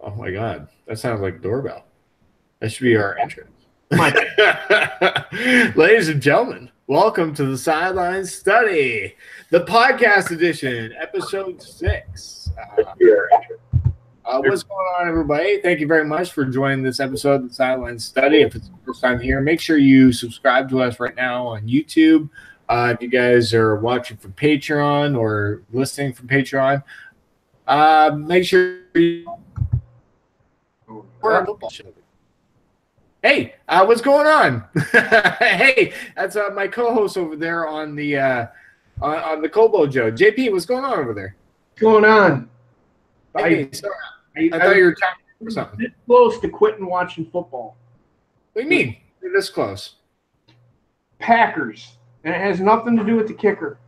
Oh my God, that sounds like a doorbell. That should be our entrance. Ladies and gentlemen, welcome to the Sideline Study, the podcast edition, episode 6. What's going on, everybody? Thank you very much for joining this episode of the Sideline Study. If it's the first time here, make sure you subscribe to us right now on YouTube. If you guys are watching from Patreon or listening from Patreon, make sure you... Hey, what's going on? Hey, that's my co-host over there on the Kobo Joe. JP, what's going on over there? What's going on? Hey, I thought you were talking or something. This close to quitting watching football. What do you mean? You're this close. Packers, and it has nothing to do with the kicker.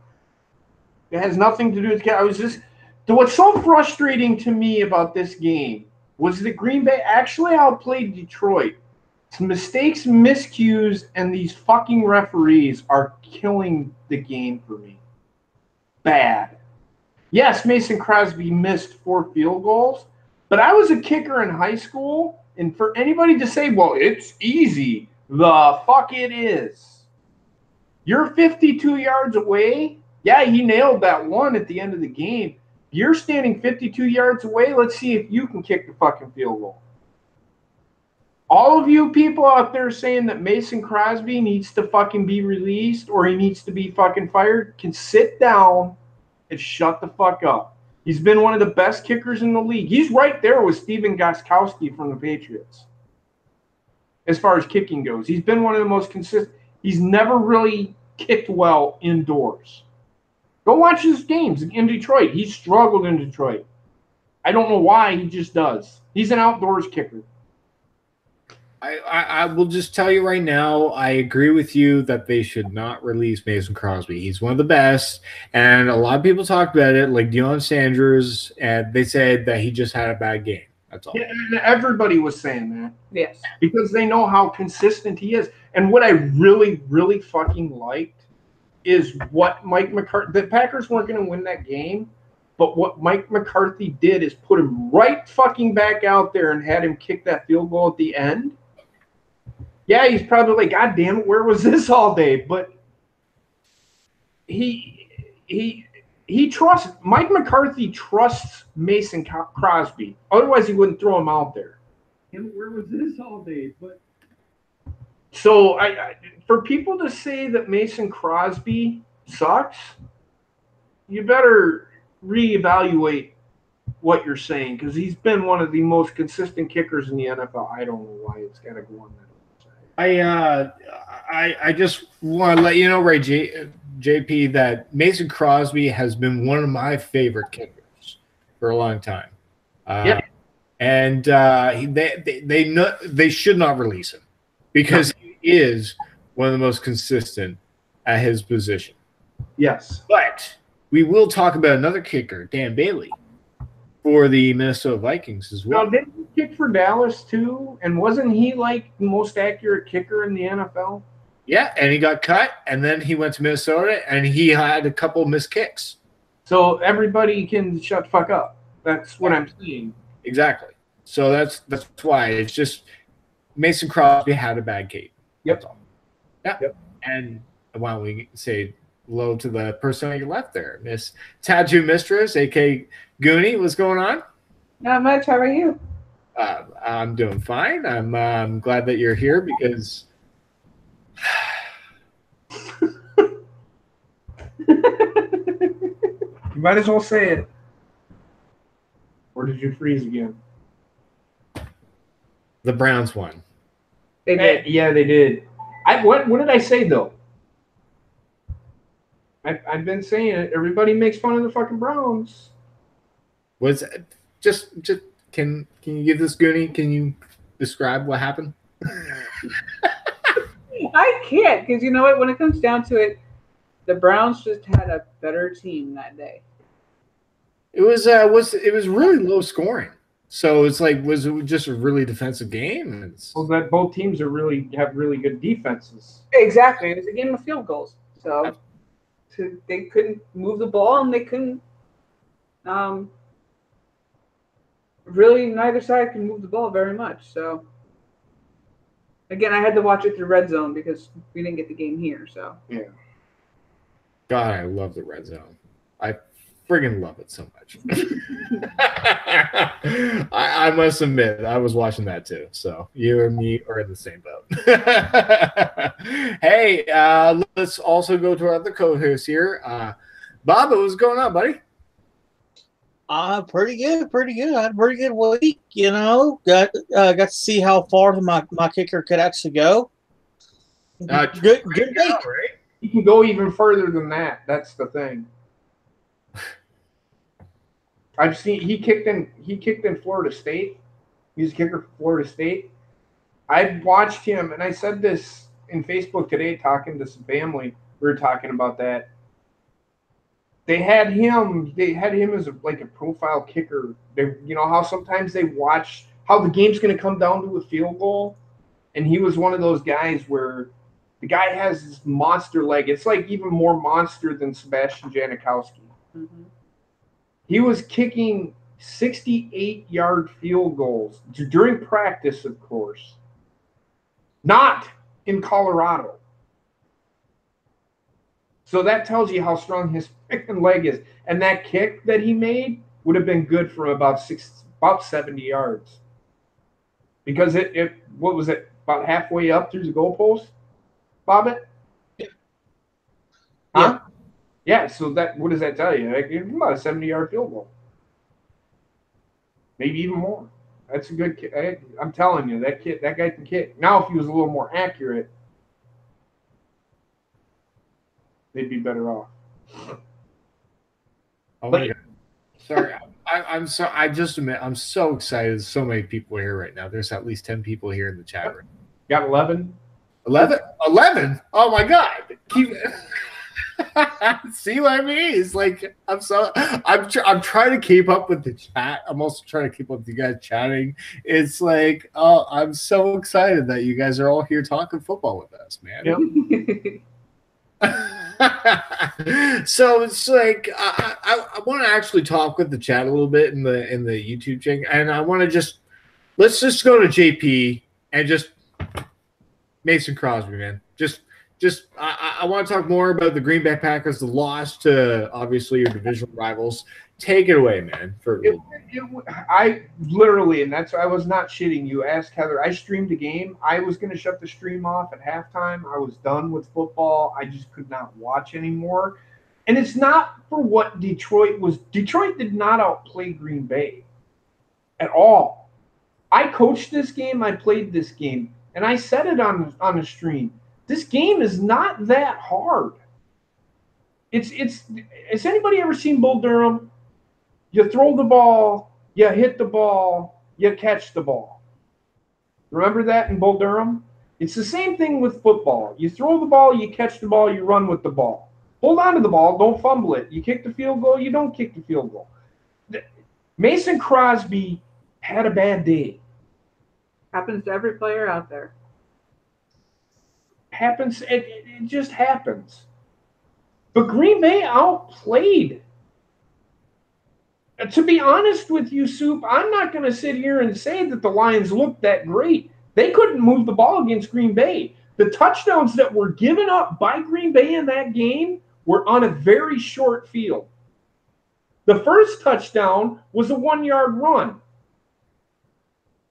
It has nothing to do with the kicker. What's so frustrating to me about this game was that Green Bay actually outplayed Detroit. Some mistakes, miscues, and these fucking referees are killing the game for me. Bad. Yes, Mason Crosby missed 4 field goals, but I was a kicker in high school, and for anybody to say, well, it's easy, the fuck it is. You're 52 yards away. Yeah, he nailed that one at the end of the game. You're standing 52 yards away. Let's see if you can kick the fucking field goal. All of you people out there saying that Mason Crosby needs to fucking be released or he needs to be fucking fired can sit down and shut the fuck up. He's been one of the best kickers in the league. He's right there with Steven Gostkowski from the Patriots. As far as kicking goes, he's been one of the most consistent. He's never really kicked well indoors. Go watch his games in Detroit. He struggled in Detroit. I don't know why. He just does. He's an outdoors kicker. I will just tell you right now, I agree with you that they should not release Mason Crosby. He's one of the best, and a lot of people talked about it, like Deion Sanders, and they said that he just had a bad game. That's all. Yeah, and everybody was saying that. Yes. Because they know how consistent he is. And what I really, really fucking liked is what Mike McCarthy – the Packers weren't going to win that game, but what Mike McCarthy did is put him right fucking back out there and had him kick that field goal at the end. Yeah, he's probably like, God damn it, where was this all day? But he trusts – Mike McCarthy trusts Mason Crosby. Otherwise, he wouldn't throw him out there. And where was this all day? But so for people to say that Mason Crosby sucks, you better reevaluate what you're saying because he's been one of the most consistent kickers in the NFL. I don't know why it's got to go on that. I just want to let you know, JP, that Mason Crosby has been one of my favorite kickers for a long time. Yeah. And they should not release him because he is one of the most consistent at his position. Yes. But we will talk about another kicker, Dan Bailey, for the Minnesota Vikings as well. Now, didn't he kick for Dallas too? And wasn't he like the most accurate kicker in the NFL? Yeah, and he got cut, and then he went to Minnesota, and he had a couple missed kicks. So everybody can shut the fuck up. That's what I'm saying. Exactly. So that's why it's just Mason Crosby had a bad game. Yep. That's all. Yeah. Yep. And why don't we say hello to the person on your left there, Miss Tattoo Mistress, a.k.a. Goonie. What's going on? Not much. How are you? I'm doing fine. I'm glad that you're here because you might as well say it. Or did you freeze again? the Browns won. They did. Yeah, they did. What did I say though? I've been saying it. Everybody makes fun of the fucking Browns. Was just can you give this Goonie? Can you describe what happened? I can't, because you know what? When it comes down to it, the Browns just had a better team that day. It was really low scoring. So it's like, was it just a really defensive game? Well, that both teams have really good defenses. Exactly. It was a game of field goals. So they couldn't move the ball, and they couldn't really neither side can move the ball very much. So again, I had to watch it through red zone because we didn't get the game here. So Yeah. God, I love the red zone. I friggin' love it so much. I must admit, I was watching that too. So you and me are in the same boat. Hey, let's also go to our other co-host here. Bobbit, what's going on, buddy? Pretty good. I had a pretty good week, you know. Got to see how far my kicker could actually go. Good week. Right? He can go even further than that. That's the thing. I've seen he kicked in Florida State. He's a kicker for Florida State. I watched him, and I said this in Facebook today, talking to some family. We were talking about that. They had him as a profile kicker. They, you know how sometimes they watch how the game's going to come down to a field goal, and he was one of those guys where the guy has this monster leg. It's like even more monster than Sebastian Janikowski. mm-hmm. He was kicking 68-yard field goals during practice, of course. Not in Colorado. So that tells you how strong his freaking leg is. And that kick that he made would have been good for about 70 yards. Because what was it, about halfway up through the goalpost, Bobbit? Yeah. Huh? Yeah, so what does that tell you? Like, about a 70-yard field goal. Maybe even more. That's a good kick. I'm telling you, that guy can kick. Now, if he was a little more accurate, they'd be better off. Oh my God. Sorry. I'm so. I just admit I'm so excited. So many people here right now. There's at least 10 people here in the chat room. Got 11? 11? Oh my God. See what I mean? It's like I'm trying to keep up with the chat. I'm also trying to keep up with you guys chatting. It's like, oh, I'm so excited that you guys are all here talking football with us, man. Yep. So it's like I want to actually talk with the chat a little bit in the YouTube thing, and I want to let's just go to JP and just Mason Crosby, man. I want to talk more about the Green Bay Packers, the loss to obviously your divisional rivals. Take it away, man. I literally, and that's, I was not shitting you. Ask Heather. I streamed the game. I was going to shut the stream off at halftime. I was done with football. I just could not watch anymore. And it's not for what Detroit was. Detroit did not outplay Green Bay at all. I coached this game. I played this game. And I said it on the stream. This game is not that hard. Has anybody ever seen Bull Durham? You throw the ball, you hit the ball, you catch the ball. Remember that in Bull Durham? It's the same thing with football. You throw the ball, you catch the ball, you run with the ball. Hold on to the ball, don't fumble it. You kick the field goal, you don't kick the field goal. Mason Crosby had a bad day. Happens to every player out there. Happens. It just happens. But Green Bay outplayed. To be honest with you, Soup, I'm not going to sit here and say that the Lions looked that great. They couldn't move the ball against Green Bay. The touchdowns that were given up by Green Bay in that game were on a very short field. The first touchdown was a 1-yard run.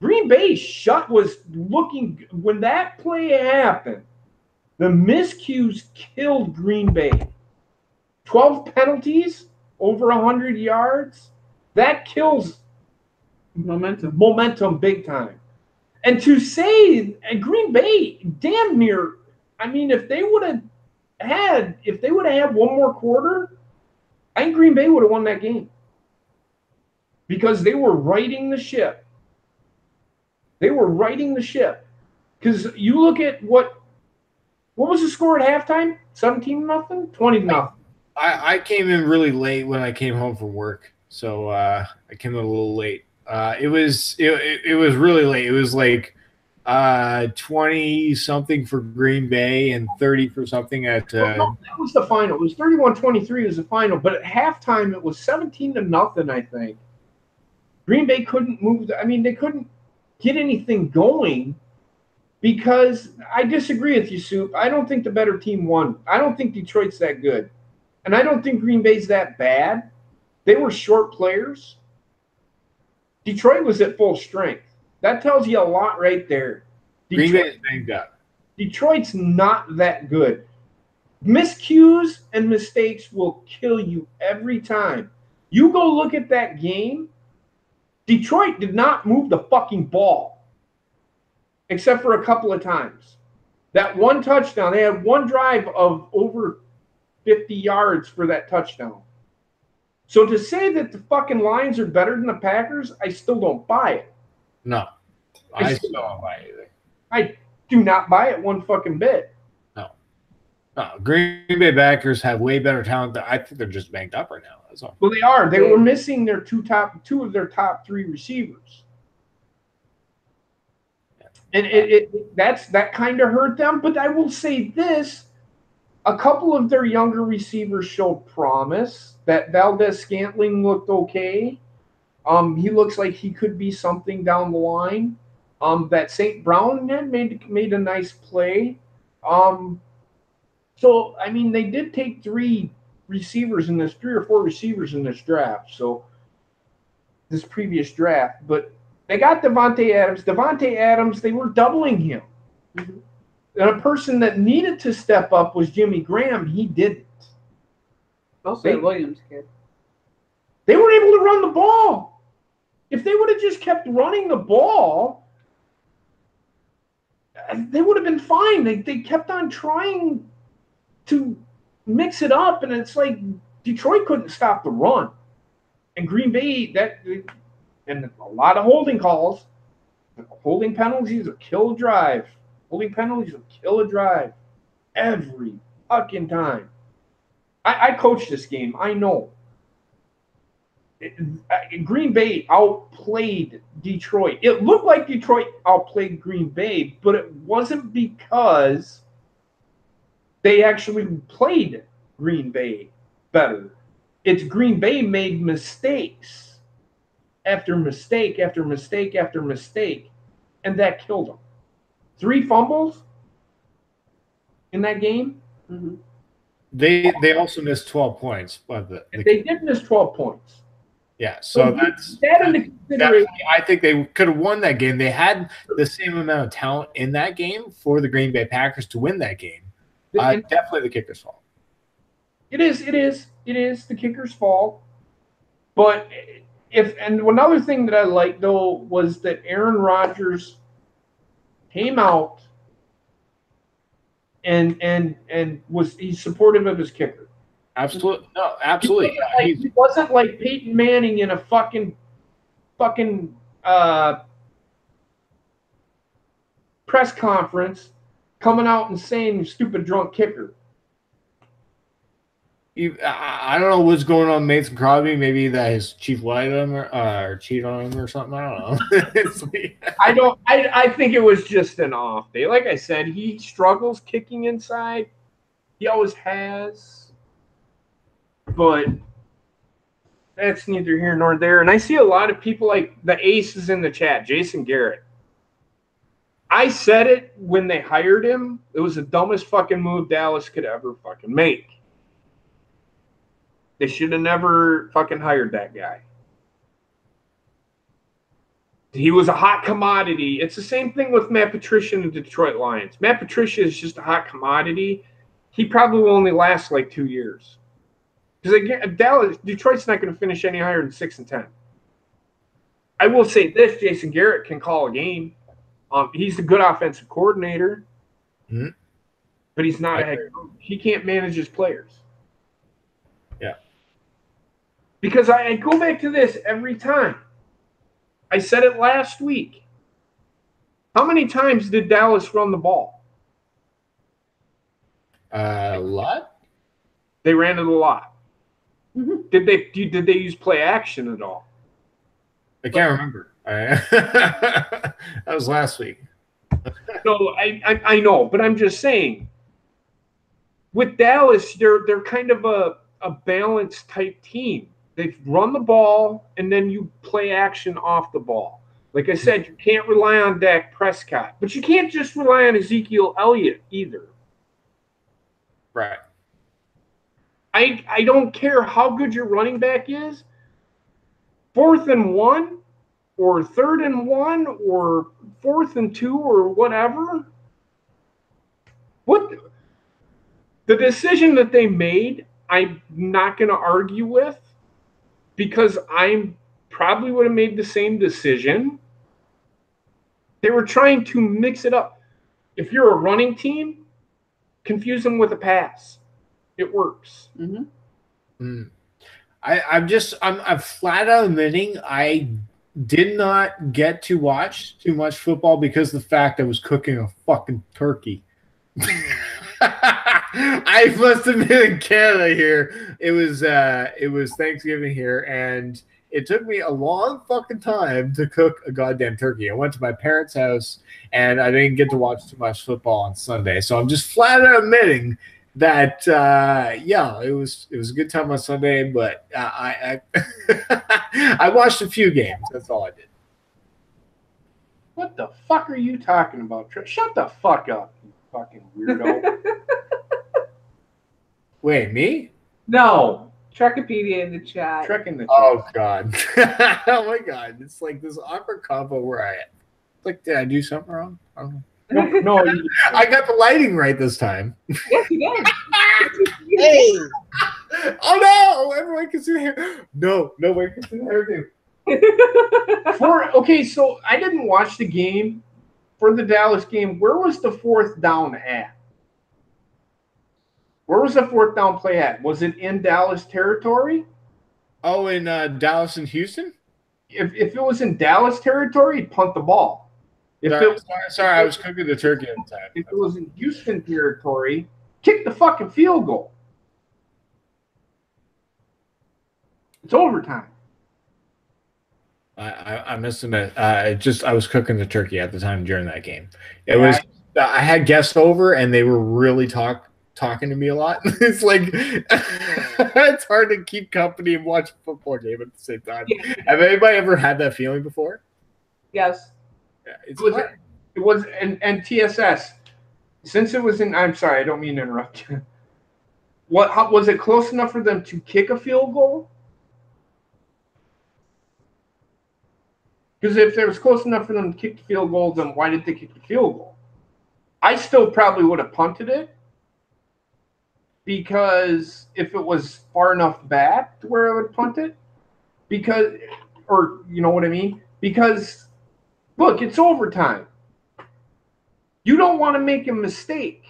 Green Bay was looking, when that play happened, the miscues killed Green Bay. 12 penalties, over 100 yards. That kills momentum big time. And to say Green Bay damn near, I mean, if they would have had one more quarter, I think Green Bay would have won that game. Because they were righting the ship. Because you look at what was the score at halftime? 17-0? 20-0. I came in really late when I came home from work, so I came in a little late. It was really late. It was like 20-something for Green Bay and 30 for something at. No, that was the final. It was 31-23 was the final, but at halftime it was 17-0, I think. Green Bay couldn't move. They couldn't get anything going because I disagree with you, Soup. I don't think the better team won. I don't think Detroit's that good. And I don't think Green Bay's that bad. They were short players. Detroit was at full strength. That tells you a lot right there. Green Bay's banged up. Detroit's not that good. Miscues and mistakes will kill you every time. You go look at that game. Detroit did not move the fucking ball, except for a couple of times. That one touchdown, they had one drive of over 50 yards for that touchdown. So to say that the fucking Lions are better than the Packers, I still don't buy it. No, I still don't buy it either. I do not buy it one fucking bit. No, Green Bay Packers have way better talent. I think they're just banged up right now. That's all. Well, they are. They were missing their two of their top three receivers, and that kind of hurt them. But I will say this: a couple of their younger receivers showed promise. That Valdez-Scantling looked okay. He looks like he could be something down the line. That St. Brown made a nice play. So, they did take three or four receivers in this draft. So, this previous draft. But they got Devontae Adams. Devontae Adams, they were doubling him. Mm-hmm. And a person that needed to step up was Jimmy Graham. He didn't. Also, Williams kid. They were able to run the ball. If they would have just kept running the ball, they would have been fine. They kept on trying to mix it up, and it's like Detroit couldn't stop the run. And Green Bay, and a lot of holding calls, holding penalties will kill a drive. Holding penalties will kill a drive every fucking time. I coached this game. I know. Green Bay outplayed Detroit. It looked like Detroit outplayed Green Bay, but it wasn't because they actually played Green Bay better. It's Green Bay made mistakes after mistake after mistake after mistake, and that killed them. 3 fumbles in that game. Mm-hmm. They also missed 12 points. They did miss 12 points. Yeah, so I think they could have won that game. They had the same amount of talent in that game for the Green Bay Packers to win that game. Definitely the kicker's fault. It is the kicker's fault. But another thing that I liked though was that Aaron Rodgers came out and he's supportive of his kicker. Absolutely. No, absolutely. He wasn't like Peyton Manning in a fucking press conference coming out and saying stupid drunk kicker. I don't know what's going on with Mason Crosby. Maybe that his chief lied on him or cheated on him or something. I don't know. I think it was just an off day. Like I said, he struggles kicking inside. He always has. But that's neither here nor there. And I see a lot of people like the aces in the chat, Jason Garrett. I said it when they hired him. It was the dumbest fucking move Dallas could ever fucking make. They should have never fucking hired that guy. He was a hot commodity. It's the same thing with Matt Patricia and the Detroit Lions. Matt Patricia is just a hot commodity. He probably will only last like 2 years. Because again, Detroit's not going to finish any higher than 6-10. I will say this: Jason Garrett can call a game. He's a good offensive coordinator, but he's not a head coach. He can't manage his players. Yeah. Because I go back to this every time. I said it last week. How many times did Dallas run the ball? A lot. They ran it a lot. Mm-hmm. Did they use play action at all? I can't remember. That was last week. No, I know, but I'm just saying. With Dallas, they're kind of a balanced type team. They run the ball, and then you play action off the ball. Like I said, you can't rely on Dak Prescott. But you can't just rely on Ezekiel Elliott either. Right. I don't care how good your running back is. 4th and 1 or 3rd and 1 or 4th and 2 or whatever. What the decision that they made, I'm not going to argue with, because I probably would have made the same decision. They were trying to mix it up. If you're a running team, confuse them with a pass. It works. Mm-hmm. I'm flat out admitting I did not get to watch too much football because of the fact I was cooking a fucking turkey. I must have been in Canada here. It was Thanksgiving here, and it took me a long fucking time to cook a goddamn turkey. I went to my parents' house, and I didn't get to watch too much football on Sunday. So I'm just flat out admitting that it was a good time on Sunday, but I watched a few games. That's all I did. What the fuck are you talking about? Shut the fuck up, you fucking weirdo. Wait, me? No. Trekipedia in the chat. Trek in the chat. Oh god. Oh my god. It's like this awkward combo where did I do something wrong? I don't know. No, I got the lighting right this time. Yes, you did. Hey, Oh no! Everyone can see the hair. No, nobody can see the hairdo. Okay, so I didn't watch the game. For the Dallas game, where was the 4th down at? Where was the 4th down play at? Was it in Dallas territory? Oh, in Dallas and Houston? If it was in Dallas territory, he'd punt the ball. Sorry, I was cooking the turkey at the time. If it was in Houston territory, kick the fucking field goal. It's overtime. I must admit, I was cooking the turkey at the time during that game. I had guests over, and they were really talking to me a lot. It's like it's hard to keep company and watch a football game at the same time. Yeah. Have anybody ever had that feeling before? Yes. Yeah, it was and TSS. Since it was in, I'm sorry, I don't mean to interrupt you. How, was it close enough for them to kick a field goal? Because if it was close enough for them to kick the field goal, then why did they kick the field goal? I still probably would have punted it, because if it was far enough back to where I would punt it, or you know what I mean? Because look, it's overtime. You don't want to make a mistake,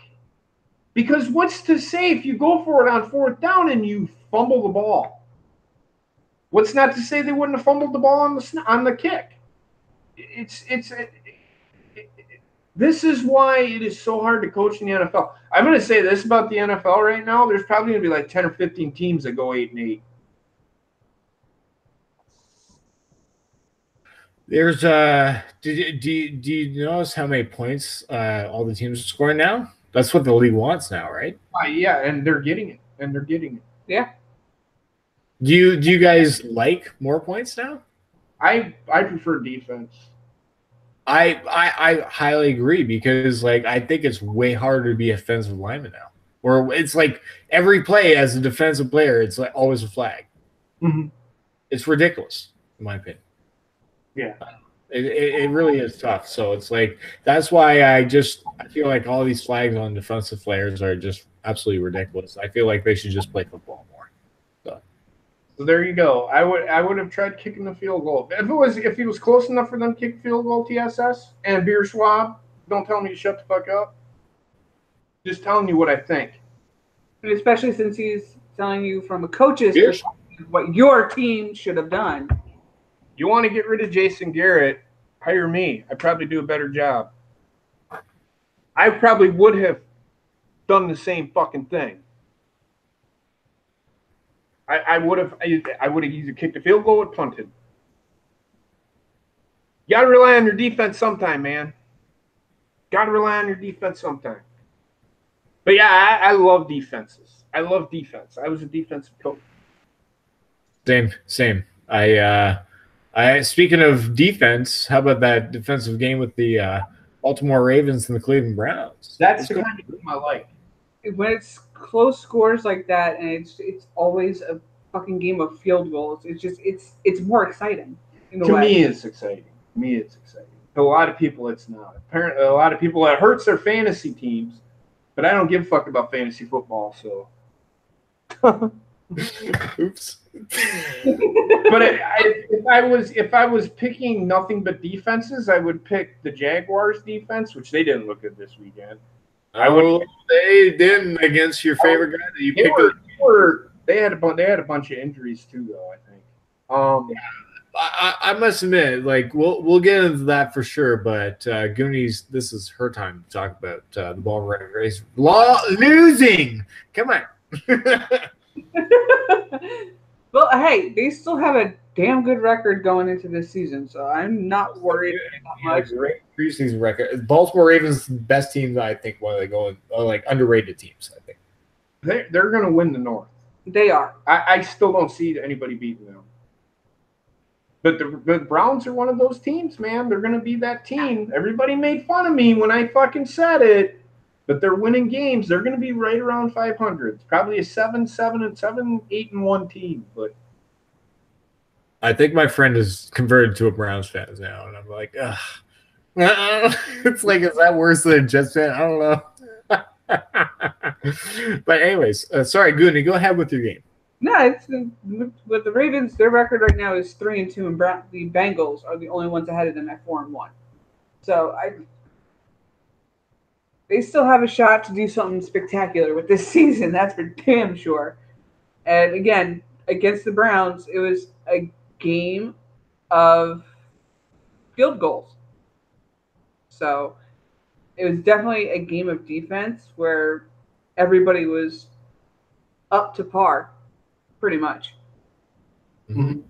because what's to say if you go for it on 4th down and you fumble the ball? What's not to say they wouldn't have fumbled the ball on the kick? This is why it is so hard to coach in the NFL. I'm going to say this about the NFL right now. There's probably going to be like 10 or 15 teams that go 8-8. There's do you notice how many points all the teams are scoring now? That's what the league wants now, right? Yeah, and they're getting it. Yeah. Do you guys like more points now? I prefer defense. I highly agree, because I think it's way harder to be a defensive lineman now. Or it's like every play as a defensive player, it's like always a flag. Mm-hmm. It's ridiculous, in my opinion. Yeah. It really is tough. So it's like that's why I feel like all these flags on defensive players are just absolutely ridiculous. I feel like they should just play football more. So there you go. I would have tried kicking the field goal. If it was close enough for them to kick field goal, TSS and Beer Schwab, don't tell me to shut the fuck up. Just telling you what I think. And especially since he's telling you from a coach's perspective what your team should have done. You want to get rid of Jason Garrett, hire me. I'd probably do a better job. I probably would have done the same fucking thing. I would have either kicked the field goal or punted. You got to rely on your defense sometime, man. Got to rely on your defense sometime. But yeah, I love defenses. I love defense. I was a defensive coach. Same. I speaking of defense, how about that defensive game with the Baltimore Ravens and the Cleveland Browns? That's the kind of game I like. When it's close scores like that, and it's always a fucking game of field goals. It's more exciting. To me, it's exciting. To a lot of people, it's not. Apparently, a lot of people, it hurts their fantasy teams, but I don't give a fuck about fantasy football, so. Oops. But if I was picking nothing but defenses, I would pick the Jaguars defense, which they didn't look good this weekend. They didn't against your favorite guy that you picked. They had a bunch of injuries too, though. I think. I must admit, like we'll get into that for sure. But Goonies, this is her time to talk about the ball running race. Losing, come on. Well, hey, they still have a damn good record going into this season, so I'm not worried that much. Great preseason record. Baltimore Ravens, best teams, I think. While they go like underrated teams, I think they're going to win the North. They are. I still don't see anybody beating them. But the Browns are one of those teams, man. They're going to be that team. Everybody made fun of me when I fucking said it, but they're winning games. They're going to be right around 500. It's probably a 7-8-1 team. But I think my friend is converted to a Browns fan now, and I'm like, ugh. It's like, is that worse than a Jets fan? I don't know. But anyways, sorry, Goonie, go ahead with your game. No, it's with the Ravens. Their record right now is 3-2, and the Bengals are the only ones ahead of them at 4-1. So they still have a shot to do something spectacular with this season. That's for damn sure. And again, against the Browns, it was a game of field goals. So it was definitely a game of defense where everybody was up to par. Pretty much. Mm-hmm.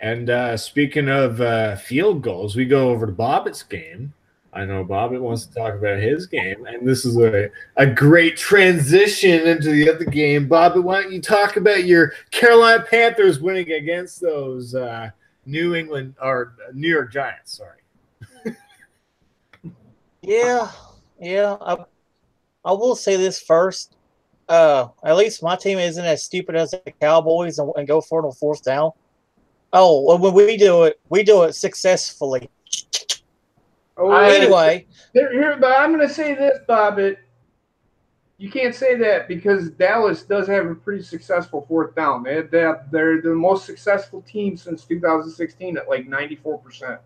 And speaking of field goals, we go over to Bobbit's game. I know Bobbit wants to talk about his game, and this is a great transition into the other game. Bobbit, why don't you talk about your Carolina Panthers winning against those New York Giants? Sorry. Yeah. I will say this first. At least my team isn't as stupid as the Cowboys and go for it on fourth down. Oh, when we do it successfully. Anyway. Here, but I'm going to say this, Bobbit. You can't say that because Dallas does have a pretty successful fourth down. They're the most successful team since 2016 at like 94%.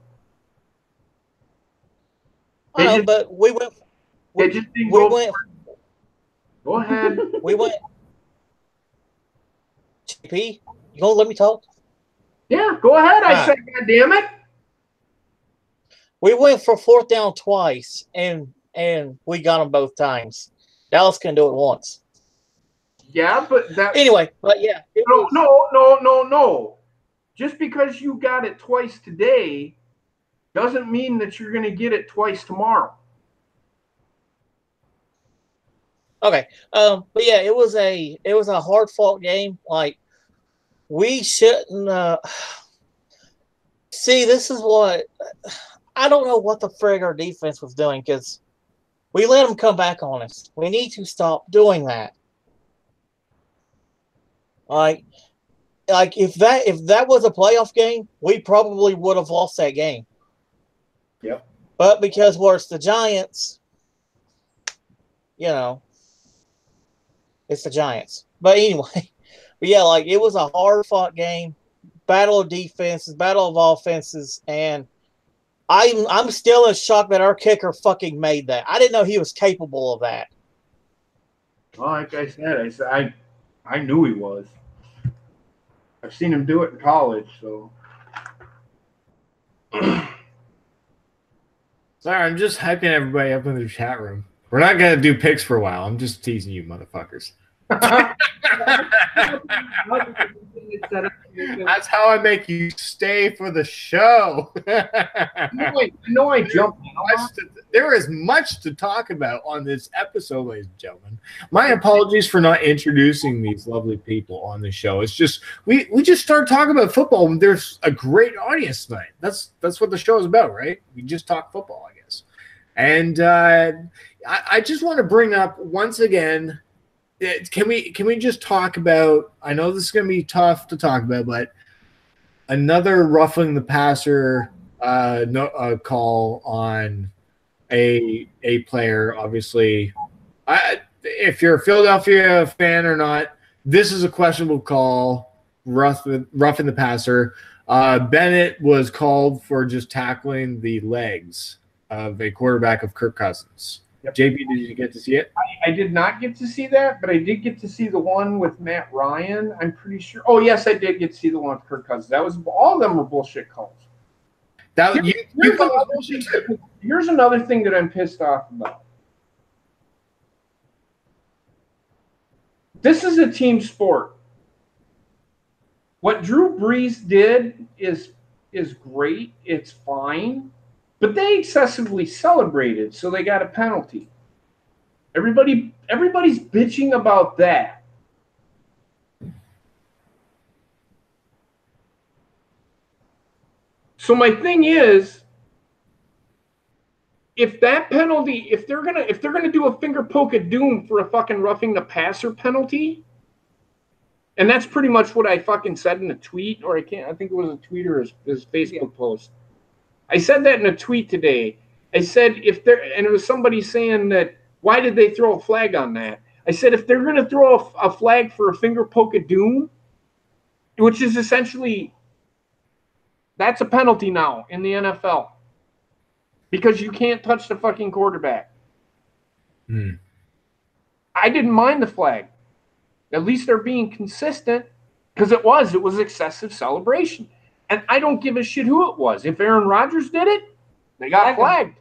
But we went. They just didn't we go. Went. Go ahead. We went. JP, you gonna let me talk? Yeah, go ahead. I said, God damn it. We went for fourth down twice, and we got them both times. Dallas can do it once. Yeah, but that. Anyway, but yeah. No. Just because you got it twice today doesn't mean that you're going to get it twice tomorrow. Okay. But yeah, it was a hard fought game. Like we shouldn't see. This is what I don't know what the frig our defense was doing because we let them come back on us. We need to stop doing that. Like if that was a playoff game, we probably would have lost that game. Yep. But because it's the Giants, it's the Giants. But anyway, like it was a hard fought game, battle of defenses, battle of offenses, and I'm still in shock that our kicker fucking made that. I didn't know he was capable of that. Well, like I said, I knew he was. I've seen him do it in college, so. Sorry, I'm just hyping everybody up in the chat room. We're not going to do picks for a while. I'm just teasing you, motherfuckers. That's how I make you stay for the show. I know I jumped. There is much to talk about on this episode, ladies and gentlemen. My apologies for not introducing these lovely people on the show. It's just we just started talking about football, and there's a great audience tonight. That's what the show is about, right? We just talk football, I guess. And I just want to bring up once again. Can we just talk about? I know this is going to be tough to talk about, but another roughing the passer call on a player. Obviously, if you're a Philadelphia fan or not, this is a questionable call. Roughing the passer. Bennett was called for just tackling the legs of a quarterback of Kirk Cousins. Yep. JB, did you get to see it? I did not get to see that, but I did get to see the one with Matt Ryan. I'm pretty sure. Oh, yes, I did get to see the one with Kirk Cousins. That was all of them were bullshit calls. Here's another thing that I'm pissed off about. This is a team sport. What Drew Brees did is great. It's fine. But they excessively celebrated, so they got a penalty. Everybody's bitching about that. So my thing is, if that penalty, if they're gonna do a finger poke of doom for a fucking roughing the passer penalty, and that's pretty much what I fucking said in a tweet, or I think it was a tweet or his Facebook post. I said that in a tweet today. I said and it was somebody saying that, why did they throw a flag on that? I said, if they're going to throw a flag for a finger poke of doom, which is essentially, that's a penalty now in the NFL. Because you can't touch the fucking quarterback. I didn't mind the flag. At least they're being consistent, because it was excessive celebration. And I don't give a shit who it was. If Aaron Rodgers did it, they got flagged.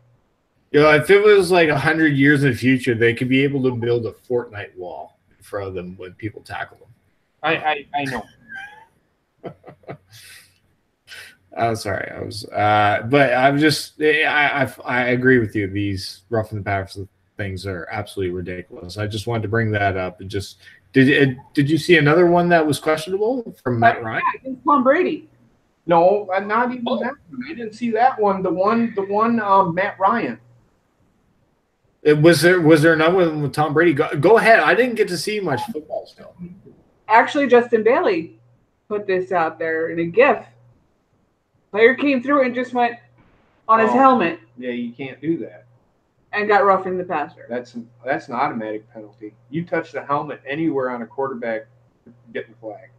If it was like 100 years in the future, they could be able to build a Fortnite wall in front of them when people tackle them. I know. I'm sorry. But I'm just, I agree with you. These roughing the passer things are absolutely ridiculous. I just wanted to bring that up. And just, did you see another one that was questionable from Matt Ryan? Yeah, against Tom Brady. No, not even that one. I didn't see that one. The one, Matt Ryan. Was there another one with Tom Brady? Go ahead. I didn't get to see much football still. Actually, Justin Bailey put this out there in a GIF. Player came through and just went on his helmet. Yeah, you can't do that. And got roughing the passer. That's an automatic penalty. You touch the helmet anywhere on a quarterback, getting flagged.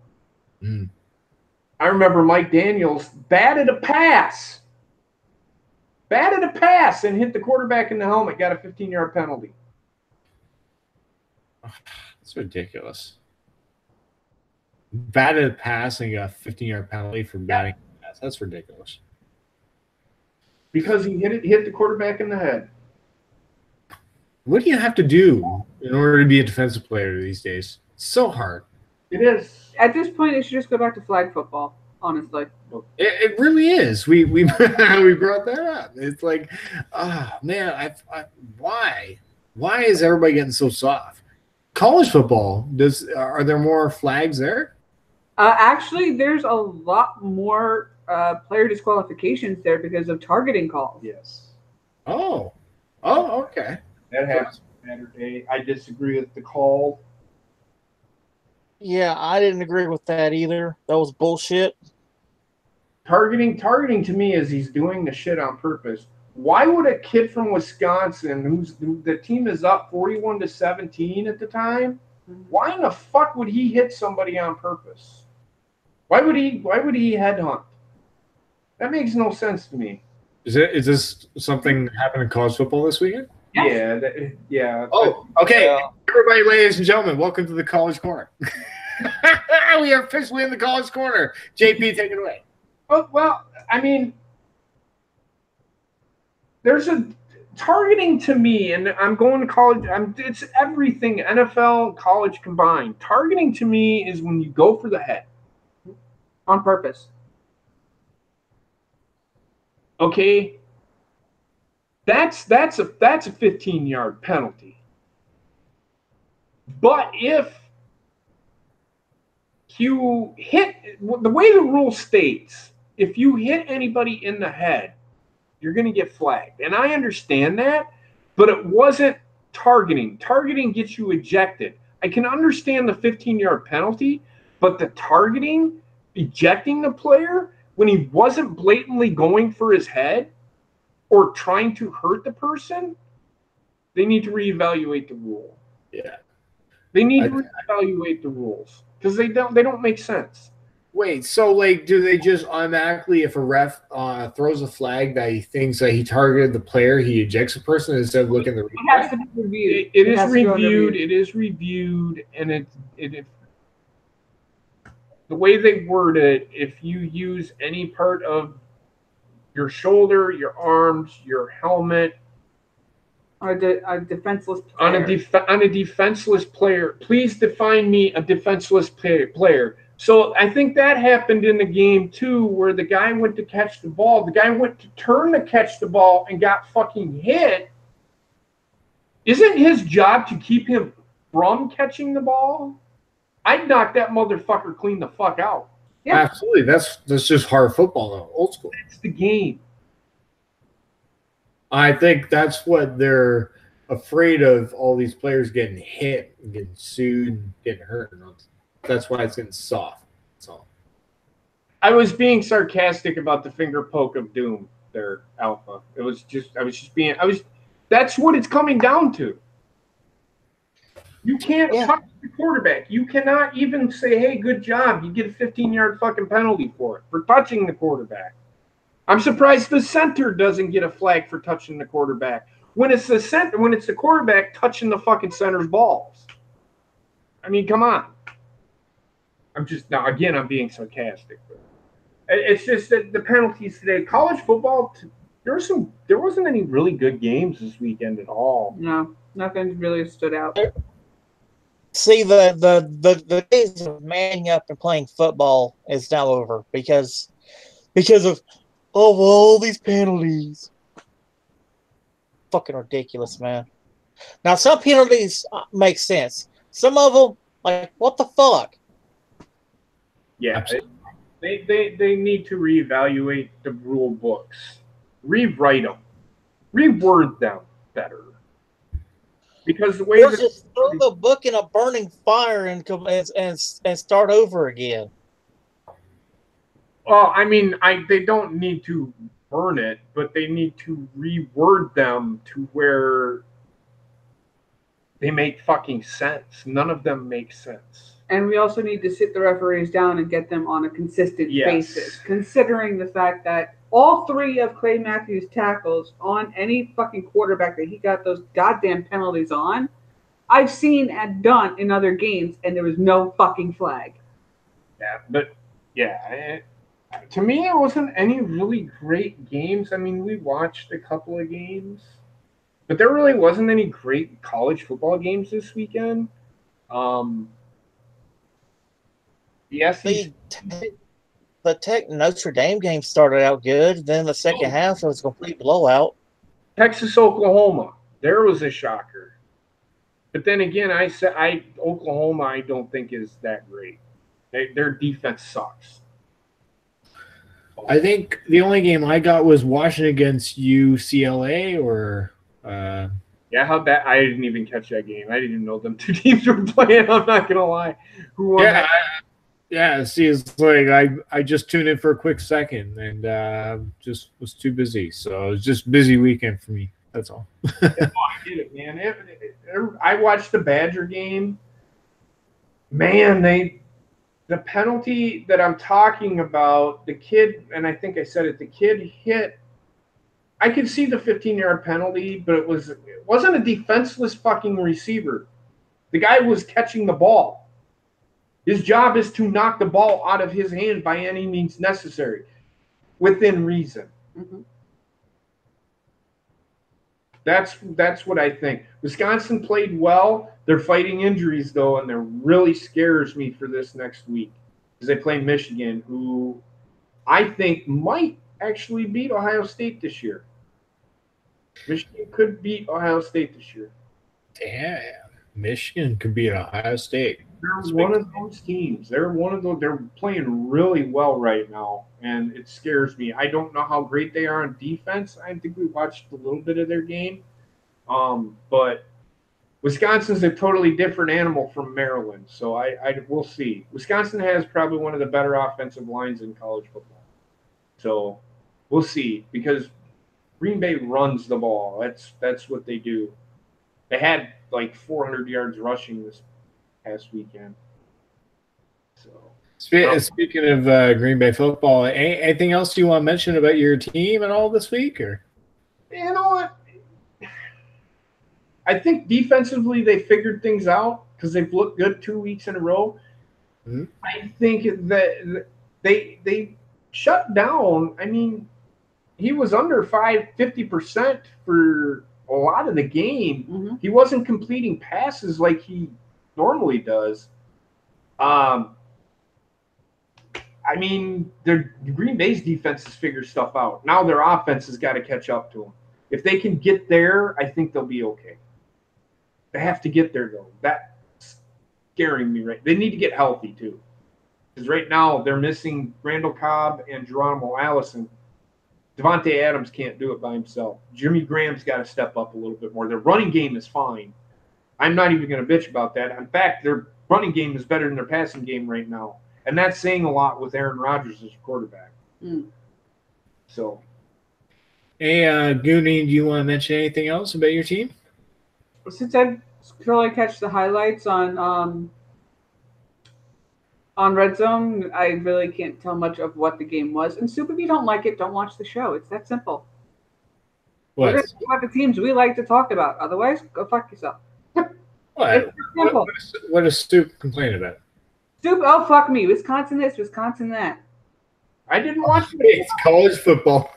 I remember Mike Daniels batted a pass and hit the quarterback in the helmet, got a 15-yard penalty. That's ridiculous. Batted a pass and got a 15-yard penalty for batting a pass. That's ridiculous. Because he hit the quarterback in the head. What do you have to do in order to be a defensive player these days? It's so hard. It is. At this point, it should just go back to flag football, honestly. It really is. We brought that up. It's like, oh, man, why? Why is everybody getting so soft? College football, are there more flags there? Actually, there's a lot more player disqualifications there because of targeting calls. Yes. Oh, okay. That happens Saturday. I disagree with the call. Yeah, I didn't agree with that either. That was bullshit. Targeting to me is he's doing the shit on purpose. Why would a kid from Wisconsin, the team is up 41-17 at the time, why in the fuck would he hit somebody on purpose? Why would he headhunt? That makes no sense to me. Is this something that happened in college football this weekend? Yes. Yeah. Oh, okay. Everybody, ladies and gentlemen, welcome to the College Corner. We are officially in the College Corner. JP, take it away. Well, I mean, there's targeting to me, and I'm going to college. It's everything, NFL, college combined. Targeting to me is when you go for the head On purpose. Okay, that's a 15-yard penalty. But if you hit, the way the rule states, if you hit anybody in the head, you're going to get flagged. And I understand that, but it wasn't targeting. Targeting gets you ejected. I can understand the 15-yard penalty, but the targeting, ejecting the player when he wasn't blatantly going for his head or trying to hurt the person, they need to reevaluate the rule. Yeah. They need to reevaluate the rules because they don't make sense. Wait, so like, do they just automatically, if a ref throws a flag that he thinks that he targeted the player, he ejects a person instead of looking at the replay? It has to be reviewed. It is reviewed. It is reviewed, and it the way they word it, if you use any part of your shoulder, your arms, your helmet, On a defenseless player. on a defenseless player, please define me a defenseless player. So I think that happened in the game too, where the guy went to catch the ball. The guy went to turn to catch the ball and got fucking hit. Isn't his job to keep him from catching the ball? I'd knock that motherfucker clean the fuck out. Yeah. Absolutely. That's just hard football though, old school. That's the game. I think that's what they're afraid of, all these players getting hit and getting sued and getting hurt. That's why it's getting soft. That's all. I was being sarcastic about the finger poke of doom there, Alpha. That's what it's coming down to. You can't touch the quarterback. You cannot even say, hey, good job. You get a 15-yard fucking penalty for it, for touching the quarterback. I'm surprised the center doesn't get a flag for touching the quarterback. When it's the quarterback touching the fucking center's balls. I mean, come on. I'm being sarcastic. It's just that the penalties today, college football, there wasn't any really good games this weekend at all. No, nothing really stood out. See, the days of manning up and playing football is now over because of all these penalties. Fucking ridiculous, man. Now, some penalties make sense. Some of them, like, what the fuck? Yeah, they need to reevaluate the rule books, rewrite them, reword them better. Because the way just throw the book in a burning fire and start over again. Well, I mean, they don't need to burn it, but they need to reword them to where they make fucking sense. None of them make sense. And we also need to sit the referees down and get them on a consistent basis, considering the fact that all three of Clay Matthews' tackles on any fucking quarterback that he got those goddamn penalties on, I've seen and done in other games, and there was no fucking flag. Yeah, but to me, it wasn't any really great games. I mean, we watched a couple of games, but there really wasn't any great college football games this weekend. The Tech Notre Dame game started out good. Then the second half, it was a complete blowout. Texas, Oklahoma. There was a shocker. But then again, Oklahoma I don't think is that great. Their defense sucks. I think the only game I got was Washington against UCLA or yeah, how bad? I didn't even catch that game. I didn't even know them two teams were playing. I'm not going to lie. Who won that? Yeah, see, it's like I just tuned in for a quick second and just was too busy. So it was just a busy weekend for me. That's all. I get it, man. I watched the Badger game. Man, the penalty that I'm talking about, the kid, and I think I said it, the kid hit. I could see the 15-yard penalty, but it wasn't a defenseless fucking receiver. The guy was catching the ball. His job is to knock the ball out of his hand by any means necessary, within reason. Mm-hmm. That's what I think. Wisconsin played well. They're fighting injuries, though, and that really scares me for this next week because they play Michigan, who I think might actually beat Ohio State this year. Michigan could beat Ohio State this year. Damn, Michigan could beat Ohio State. They're one of those teams. They're one of those. They're playing really well right now, and it scares me. I don't know how great they are on defense. I think we watched a little bit of their game, but Wisconsin's a totally different animal from Maryland. So we'll see. Wisconsin has probably one of the better offensive lines in college football. So we'll see because Green Bay runs the ball. That's what they do. They had like 400 yards rushing this past weekend. So speaking of Green Bay football, anything else you want to mention about your team and all this week? Or you know what? I think defensively they figured things out because they've looked good 2 weeks in a row. Mm-hmm. I think that they shut down. I mean, he was under 50% for a lot of the game. Mm-hmm. He wasn't completing passes like he normally does. I mean, Green Bay's defense has figured stuff out. Now their offense has got to catch up to them. If they can get there, I think they'll be okay. They have to get there, though. That's scaring me. Right? They need to get healthy, too. Because right now they're missing Randall Cobb and Geronimo Allison. Devontae Adams can't do it by himself. Jimmy Graham's got to step up a little bit more. Their running game is fine. I'm not even going to bitch about that. In fact, their running game is better than their passing game right now. And that's saying a lot with Aaron Rodgers as quarterback. Mm. So. Hey, Goonie, do you want to mention anything else about your team? Since I could only catch the highlights on Red Zone, I really can't tell much of what the game was. And Soup, if you don't like it, don't watch the show. It's that simple. What? We're about the teams we like to talk about. Otherwise, go fuck yourself. What does Soup complain about? Soup, oh, fuck me. Wisconsin this, Wisconsin that. I didn't watch it. It's college football.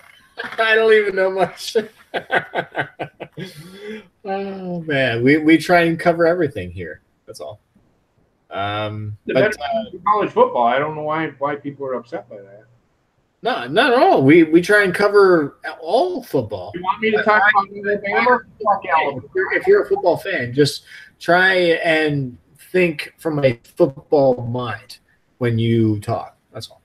I don't even know much. Oh, man. We try and cover everything here. That's all. But college football, I don't know why people are upset by that. No, not at all. We try and cover all football. You want me to talk about Alabama? If you're a football fan, just try and think from a football mind when you talk. That's all.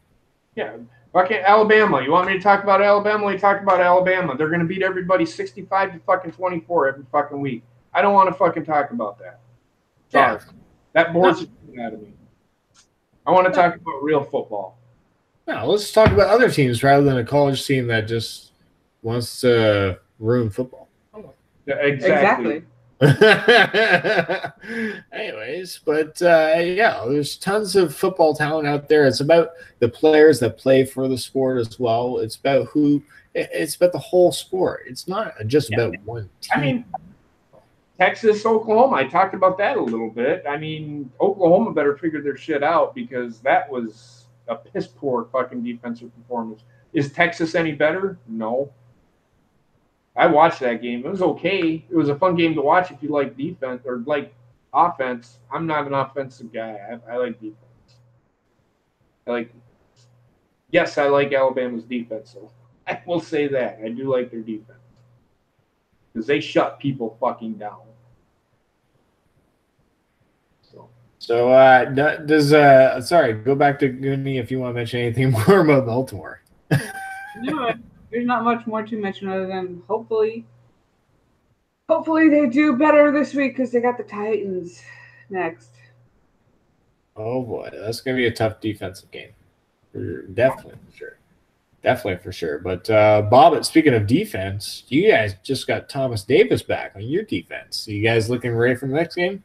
Yeah. Okay, Alabama. You want me to talk about Alabama? We talk about Alabama. They're going to beat everybody 65 to fucking 24 every fucking week. I don't want to fucking talk about that. Sorry. Yeah. That bores the shit out of me. I want to talk about real football. No, let's talk about other teams rather than a college team that just wants to ruin football. Yeah, exactly. Anyways, but yeah, there's tons of football talent out there. It's about the players that play for the sport as well. It's about the whole sport. It's not just about one team. I mean, Texas, Oklahoma, I talked about that a little bit. I mean, Oklahoma better figure their shit out because that was a piss poor fucking defensive performance. Is Texas any better? No. I watched that game. It was okay. It was a fun game to watch if you like defense or like offense. I'm not an offensive guy. I like defense. Yes, I like Alabama's defense. So I will say that. I do like their defense. Because they shut people fucking down. So sorry, go back to Goonie if you want to mention anything more about Baltimore. No, there's not much more to mention other than hopefully they do better this week because they got the Titans next. Oh boy, that's gonna be a tough defensive game. Definitely for sure. But Bobbit, speaking of defense, you guys just got Thomas Davis back on your defense. So you guys looking ready for the next game?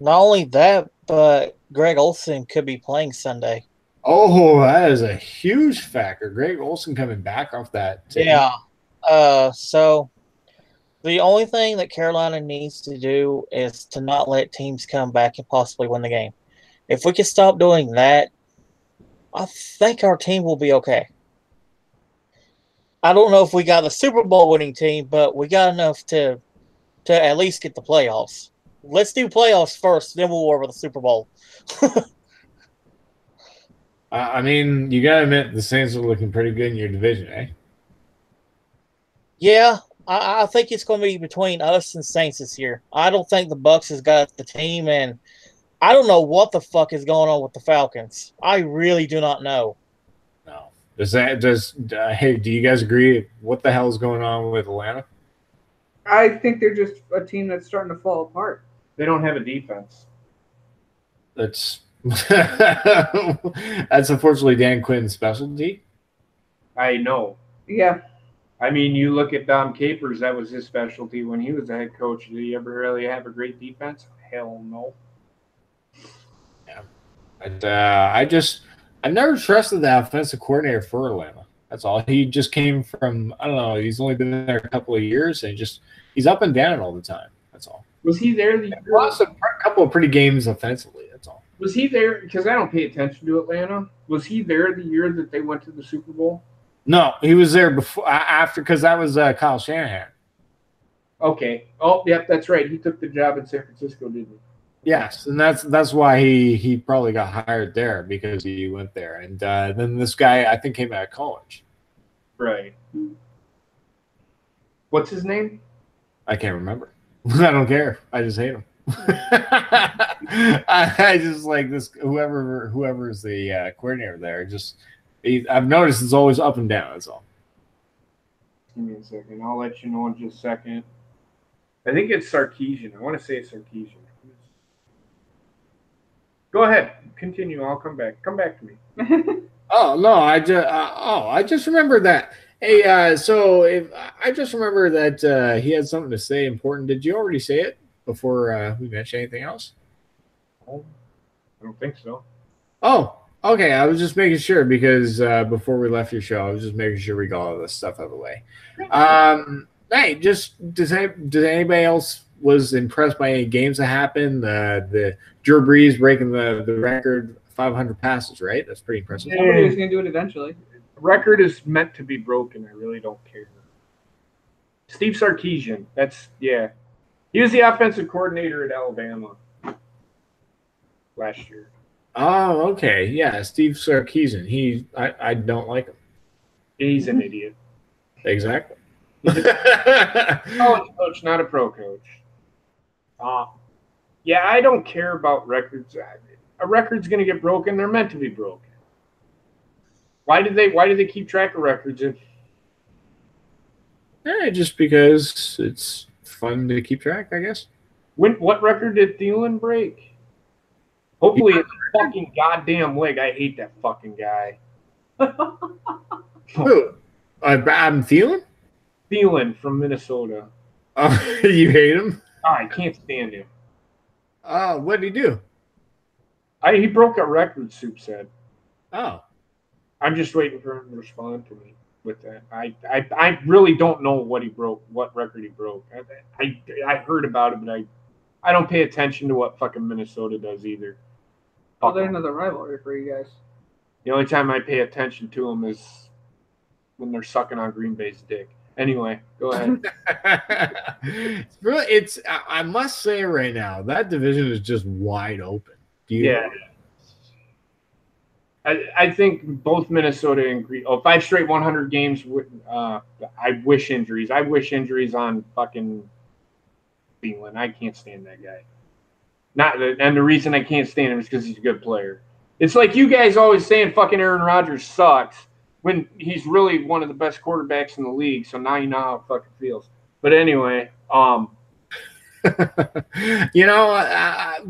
Not only that, but Greg Olsen could be playing Sunday. Oh, that is a huge factor. Greg Olsen coming back off that team. Yeah. So the only thing that Carolina needs to do is to not let teams come back and possibly win the game. If we can stop doing that, I think our team will be okay. I don't know if we got a Super Bowl winning team, but we got enough to at least get the playoffs. Let's do playoffs first, then we'll worry about the Super Bowl. I mean, you got to admit the Saints are looking pretty good in your division, eh? Yeah, I think it's going to be between us and Saints this year. I don't think the Bucs has got the team, and I don't know what the fuck is going on with the Falcons. I really do not know. No. Hey, do you guys agree? What the hell is going on with Atlanta? I think they're just a team that's starting to fall apart. They don't have a defense. That's unfortunately Dan Quinn's specialty. I know. Yeah. I mean, you look at Dom Capers, that was his specialty when he was the head coach. Did he ever really have a great defense? Hell no. Yeah. But I've never trusted the offensive coordinator for Atlanta. That's all. He just came from, I don't know, he's only been there a couple of years, and he's up and down all the time. That's all. Was he there the year? Lost a couple of pretty games offensively. That's all. Was he there? Because I don't pay attention to Atlanta. Was he there the year that they went to the Super Bowl? No, he was there after, because that was Kyle Shanahan. Okay. Oh, yep, that's right. He took the job in San Francisco, didn't he? Yes, and that's why he probably got hired there, because he went there. And then this guy, I think, came out of college. Right. What's his name? I can't remember. I don't care. I just hate him. I just like this. Whoever's the coordinator there, I've noticed it's always up and down. That's all. Give me a second. I'll let you know in just a second. I think it's Sarkisian. I want to say it's Sarkisian. Go ahead. Continue. I'll come back. Come back to me. Oh no! I just remembered that. Hey, so if I just remember that he had something to say important. Did you already say it before we mentioned anything else? Oh, I don't think so. Oh, okay. I was just making sure because before we left your show, I was just making sure we got all this stuff out of the way. Hey, just does anybody else was impressed by any games that happened? The Drew Brees breaking the record 500 passes, right? That's pretty impressive. Somebody was going to do it eventually. The record is meant to be broken. I really don't care. Steve Sarkisian. Yeah. He was the offensive coordinator at Alabama last year. Oh, okay. Yeah, Steve Sarkisian. I don't like him. He's an idiot. Exactly. College coach, not a pro coach. Yeah, I don't care about records. A record's going to get broken. They're meant to be broken. Why did they keep track of records? Just because it's fun to keep track, I guess. What record did Thielen break? Hopefully it's a fucking goddamn leg. I hate that fucking guy. Who? Adam Thielen? Thielen from Minnesota. Oh, you hate him? I can't stand him. What did he do? He broke a record, Soup said. Oh. I'm just waiting for him to respond to me with that. I really don't know what he broke, what record he broke. I heard about it, but I don't pay attention to what fucking Minnesota does either. Oh, they're another rivalry for you guys. The only time I pay attention to them is when they're sucking on Green Bay's dick. Anyway, go ahead. I must say right now, that division is just wide open. Yeah. I think both Minnesota and Green. 5 straight 100 games. I wish injuries. I wish injuries on fucking Thielen. I can't stand that guy. And the reason I can't stand him is because he's a good player. It's like you guys always saying fucking Aaron Rodgers sucks when he's really one of the best quarterbacks in the league. So now you know how it fucking feels. But anyway,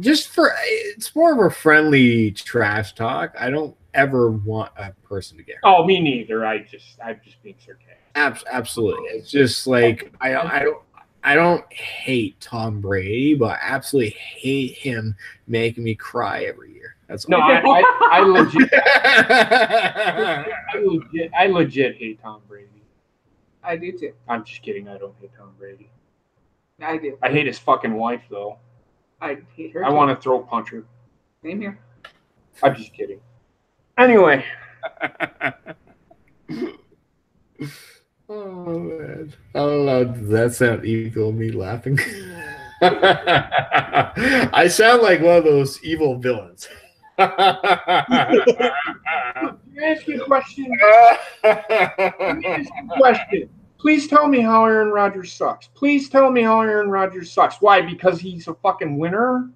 it's more of a friendly trash talk. I don't ever want a person to get hurt. Oh, me neither. I'm just being sarcastic. Absolutely. It's just like I don't hate Tom Brady, but I absolutely hate him making me cry every year. That's all. No, I legit hate Tom Brady. I do too. I'm just kidding. I don't hate Tom Brady. I do. I hate his fucking wife though. I hate her. I want to throat punch her. Same here. I'm just kidding. Anyway. man. I don't know. Does that sound evil? Me laughing. I sound like one of those evil villains. Can I ask you a question? Please tell me how Aaron Rodgers sucks. Please tell me how Aaron Rodgers sucks. Why? Because he's a fucking winner?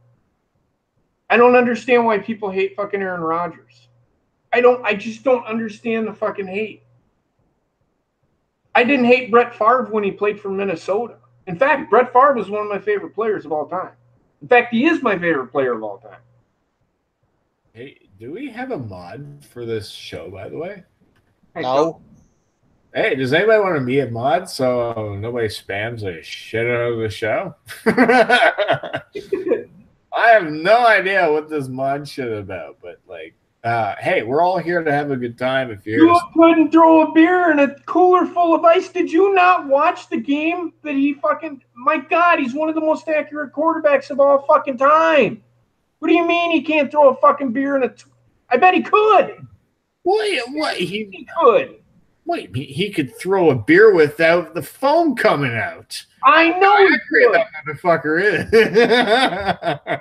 I don't understand why people hate fucking Aaron Rodgers. I just don't understand the fucking hate. I didn't hate Brett Favre when he played for Minnesota. In fact, Brett Favre was one of my favorite players of all time. In fact, he is my favorite player of all time. Hey, do we have a mod for this show, by the way? No. Hey, does anybody want to be a mod so nobody spams the shit out of the show? I have no idea what this mod shit is about, but like, hey, we're all here to have a good time. If you're you couldn't throw a beer in a cooler full of ice. Did you not watch the game that he fucking? My God, he's one of the most accurate quarterbacks of all fucking time. What do you mean he can't throw a fucking beer in a? I bet he could. What? He could. Wait, he could throw a beer without the foam coming out. I know he could. That motherfucker is.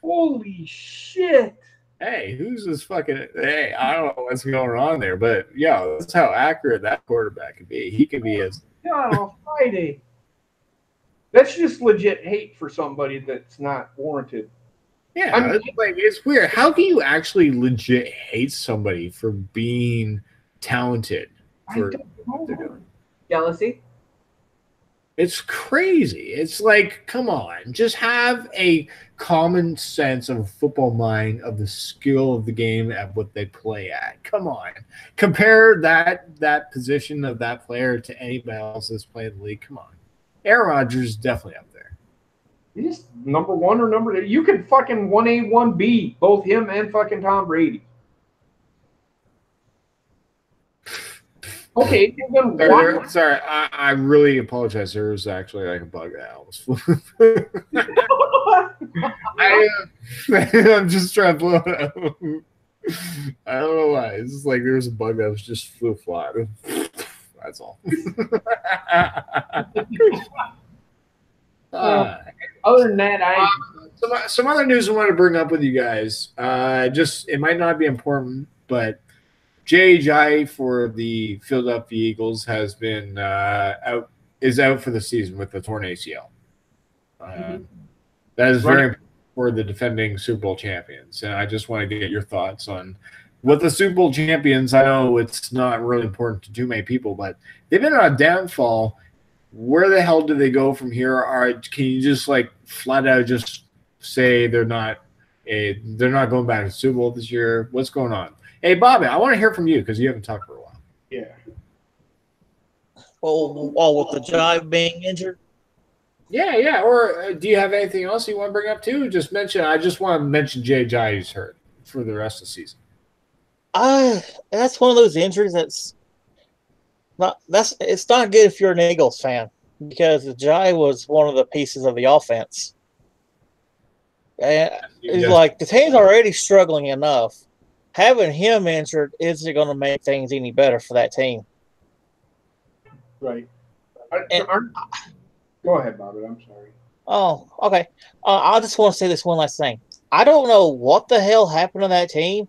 Holy shit. Hey, who's this fucking? Hey, I don't know what's going on there, but yeah, that's how accurate that quarterback could be. He could be as. God, on Friday. That's just legit hate for somebody that's not warranted. Yeah, it's weird. How can you actually legit hate somebody for being talented? Jealousy. It's crazy. It's like, come on, just have a common sense of a football mind of the skill of the game at what they play at. Come on, compare that position of that player to anybody else that's playing the league. Come on, Aaron Rodgers is definitely up there. He's number one or number two. You can fucking 1A, 1B, both him and fucking Tom Brady. Okay, sorry, I really apologize. There was actually like a bug that almost flew. I'm just trying to blow it out. I don't know why. It's just like there was a bug that was just flew fly. That's all. Other than that, some other news I want to bring up with you guys. Just it might not be important, but J.J. for the Philadelphia Eagles has been out for the season with the torn ACL. That is very important for the defending Super Bowl champions, and I just want to get your thoughts on what the Super Bowl champions. I know it's not really important to too many people, but they've been on a downfall. Where the hell do they go from here? Can you just like flat out just say they're not going back to the Super Bowl this year? What's going on? Hey, Bobbit, I want to hear from you because you haven't talked for a while. Yeah. Well, with the Jive being injured? Yeah. Or do you have anything else you want to bring up too? I just want to mention J.J. who's hurt for the rest of the season. That's one of those injuries it's not good if you're an Eagles fan because the Jive was one of the pieces of the offense. And it's like the team's already struggling enough. Having him injured isn't going to make things any better for that team. Right. Go ahead, Bobbit. I'm sorry. Oh, okay. I just want to say this one last thing. I don't know what the hell happened to that team,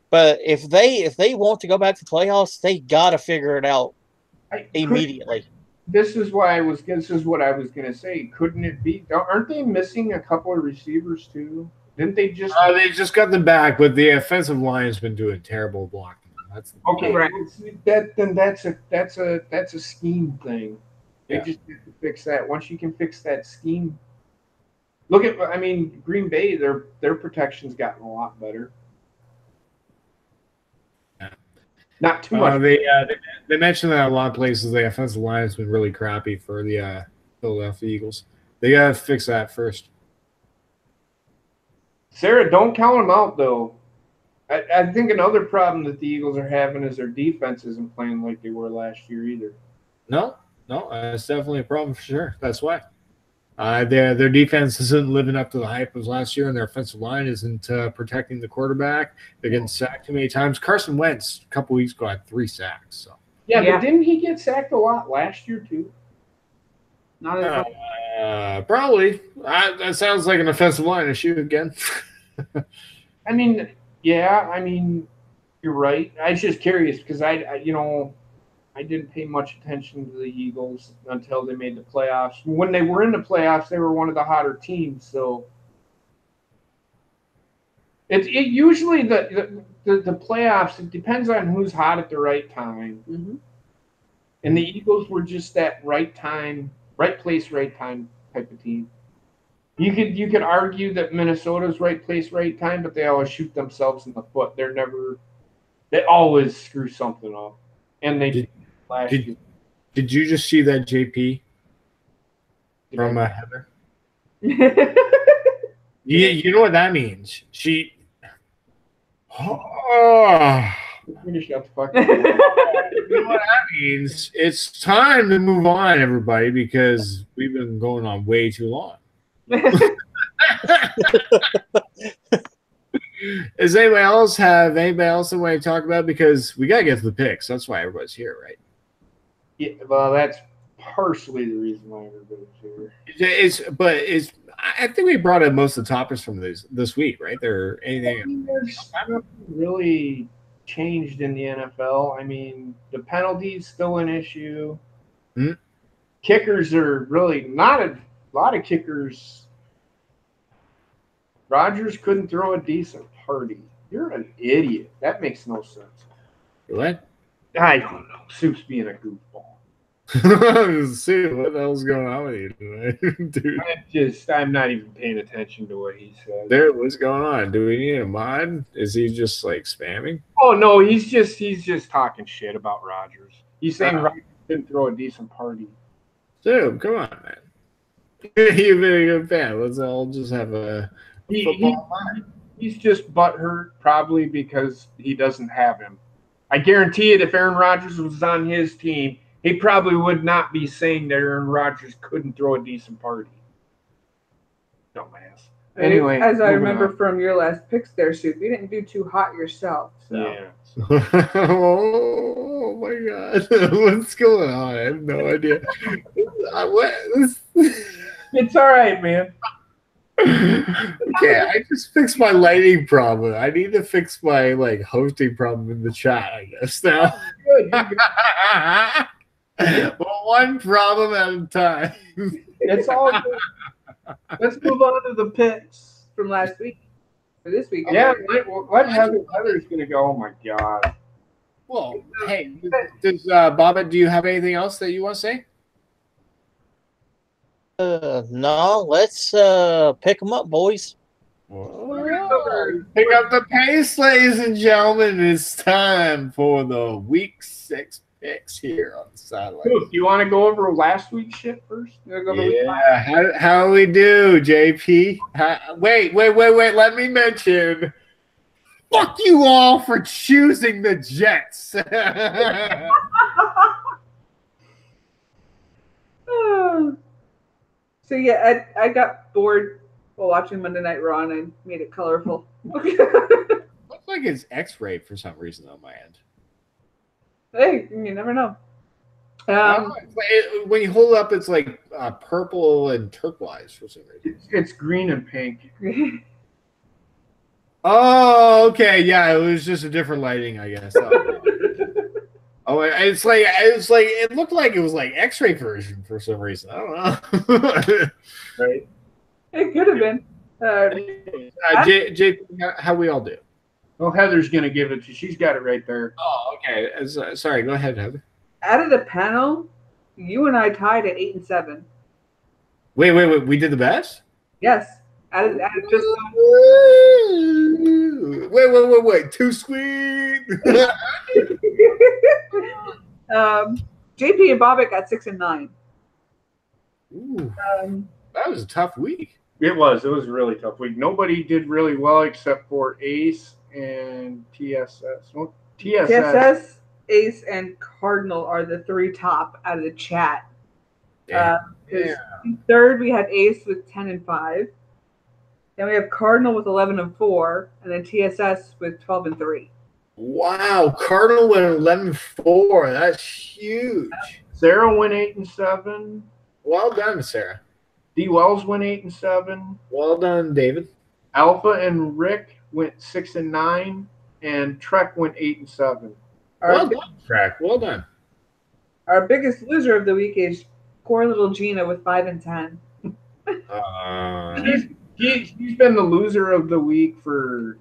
but if they want to go back to the playoffs, they got to figure it out immediately. This is what I was going to say. Couldn't it be? Aren't they missing a couple of receivers too? Didn't they just? They just got them back, but the offensive line has been doing terrible blocking. That's okay. Right. That's a scheme thing. They just have to fix that. Once you can fix that scheme, Green Bay, their protection's gotten a lot better. Yeah. Not too much. They mentioned that a lot of places the offensive line has been really crappy for the Philadelphia Eagles. They gotta fix that first. Sarah, don't count them out, though. I think another problem that the Eagles are having is their defense isn't playing like they were last year either. No, that's definitely a problem for sure. That's why. Their defense isn't living up to the hype of last year, and their offensive line isn't protecting the quarterback. They're getting sacked too many times. Carson Wentz, a couple weeks ago, had 3 sacks. So Yeah, but didn't he get sacked a lot last year too? Not as much. Probably. That sounds like an offensive line issue again. I mean, yeah. I mean, you're right. I was just curious because I didn't pay much attention to the Eagles until they made the playoffs. When they were in the playoffs, they were one of the hotter teams. So it usually the playoffs. It depends on who's hot at the right time. Mm-hmm. And the Eagles were just that right time, right place, right time type of team. You could argue that Minnesota's right place, right time, but they always shoot themselves in the foot. They always screw something up. And they did last year. Did you just see that JP from Heather? You know what that means? She. Oh. Finish up the fuck. You know what that means? It's time to move on, everybody, because we've been going on way too long. Does anybody else have anybody else they want to talk about? Because we gotta get to the picks. That's why everybody's here, right? Yeah, well, that's partially the reason why everybody's here. I think we brought in most of the topics from this week, right? There anything? There's nothing really changed in the NFL. I mean, the penalties still an issue. Hmm? Kickers are really not a lot of kickers. Rodgers couldn't throw a decent party. You're an idiot. That makes no sense. What? I don't know. Soup's being a goofball. Soup, what the hell's going on with you today, dude? I'm not even paying attention to what he said. Dude, what's going on? Do we need a mod? Is he just like spamming? Oh no, he's just talking shit about Rodgers. He's saying Rodgers didn't throw a decent party. Dude, come on, man. You've been a good fan. Let's all just have a football mod. He's just butthurt probably because he doesn't have him. I guarantee it, if Aaron Rodgers was on his team, he probably would not be saying that Aaron Rodgers couldn't throw a decent party. Dumbass. Anyway, as I remember from your last picks there, Soup, you didn't do too hot yourself. So. Yeah. Oh my God. What's going on? I have no idea. It's all right, man. Okay, I just fixed my lighting problem. I need to fix my hosting problem in the chat, I guess now. Good. Well, one problem at a time. It's all good. Let's move on to the picks from last week or this week. Yeah, what Heather's going to go? Oh my God. Well, hey, does Bobbit, do you have anything else that you want to say? No, let's pick them up, boys. Whoa. Pick up the pace, ladies and gentlemen. It's time for the week 6 picks here on the sideline. Do you want to go over last week's shit first? Yeah, how do we do, JP? Wait. Let me mention. Fuck you all for choosing the Jets. So yeah, I got bored while watching Monday Night Raw and I made it colorful. Looks like it's X-ray for some reason on my end. Hey, you never know. When you hold it up, it's like purple and turquoise for some reason. It's green and pink. Oh, okay. Yeah, it was just a different lighting, I guess. Oh, it's like it looked like it was like X-ray version for some reason. I don't know. Right? It could have been. JP, how we all do? Well, Heather's gonna give it to you. She's got it right there. Oh, okay. Sorry, go ahead, Heather. Out of the panel, you and I tied at 8 and 7. Wait. We did the best? Yes. Out of just. Wait. Too sweet. JP and Bobbit got 6 and 9. Ooh, that was a tough week. It was a really tough week. Nobody did really well except for Ace and TSS. Well, TSS, Ace, and Cardinal are the 3 top out of the chat. Third, we had Ace with 10 and 5. Then we have Cardinal with 11 and 4, and then TSS with 12 and 3. Wow, Cardinal went 11-4. That's huge. Sarah went 8-7. Well done, Sarah. D Wells went 8-7. Well done, David. Alpha and Rick went 6-9, and Trek went 8-7. Well done, Trek. Well done. Our biggest loser of the week is poor little Gina with 5-10. She's been the loser of the week for.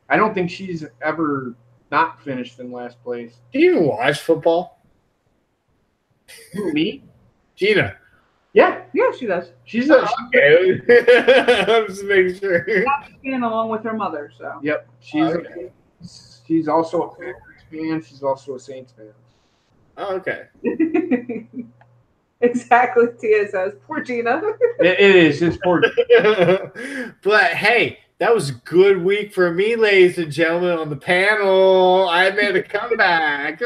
I don't think she's ever not finished in last place. Do you even watch football? Me? Gina. Yeah, she does. she's Okay. I'm just making sure. And along with her mother, so. Yep, she's also a Packers fan. She's also a Saints fan. Oh, okay. Exactly, Tia says. Poor Gina. It is. It's poor. But hey, that was a good week for me, ladies and gentlemen, on the panel. I made a comeback.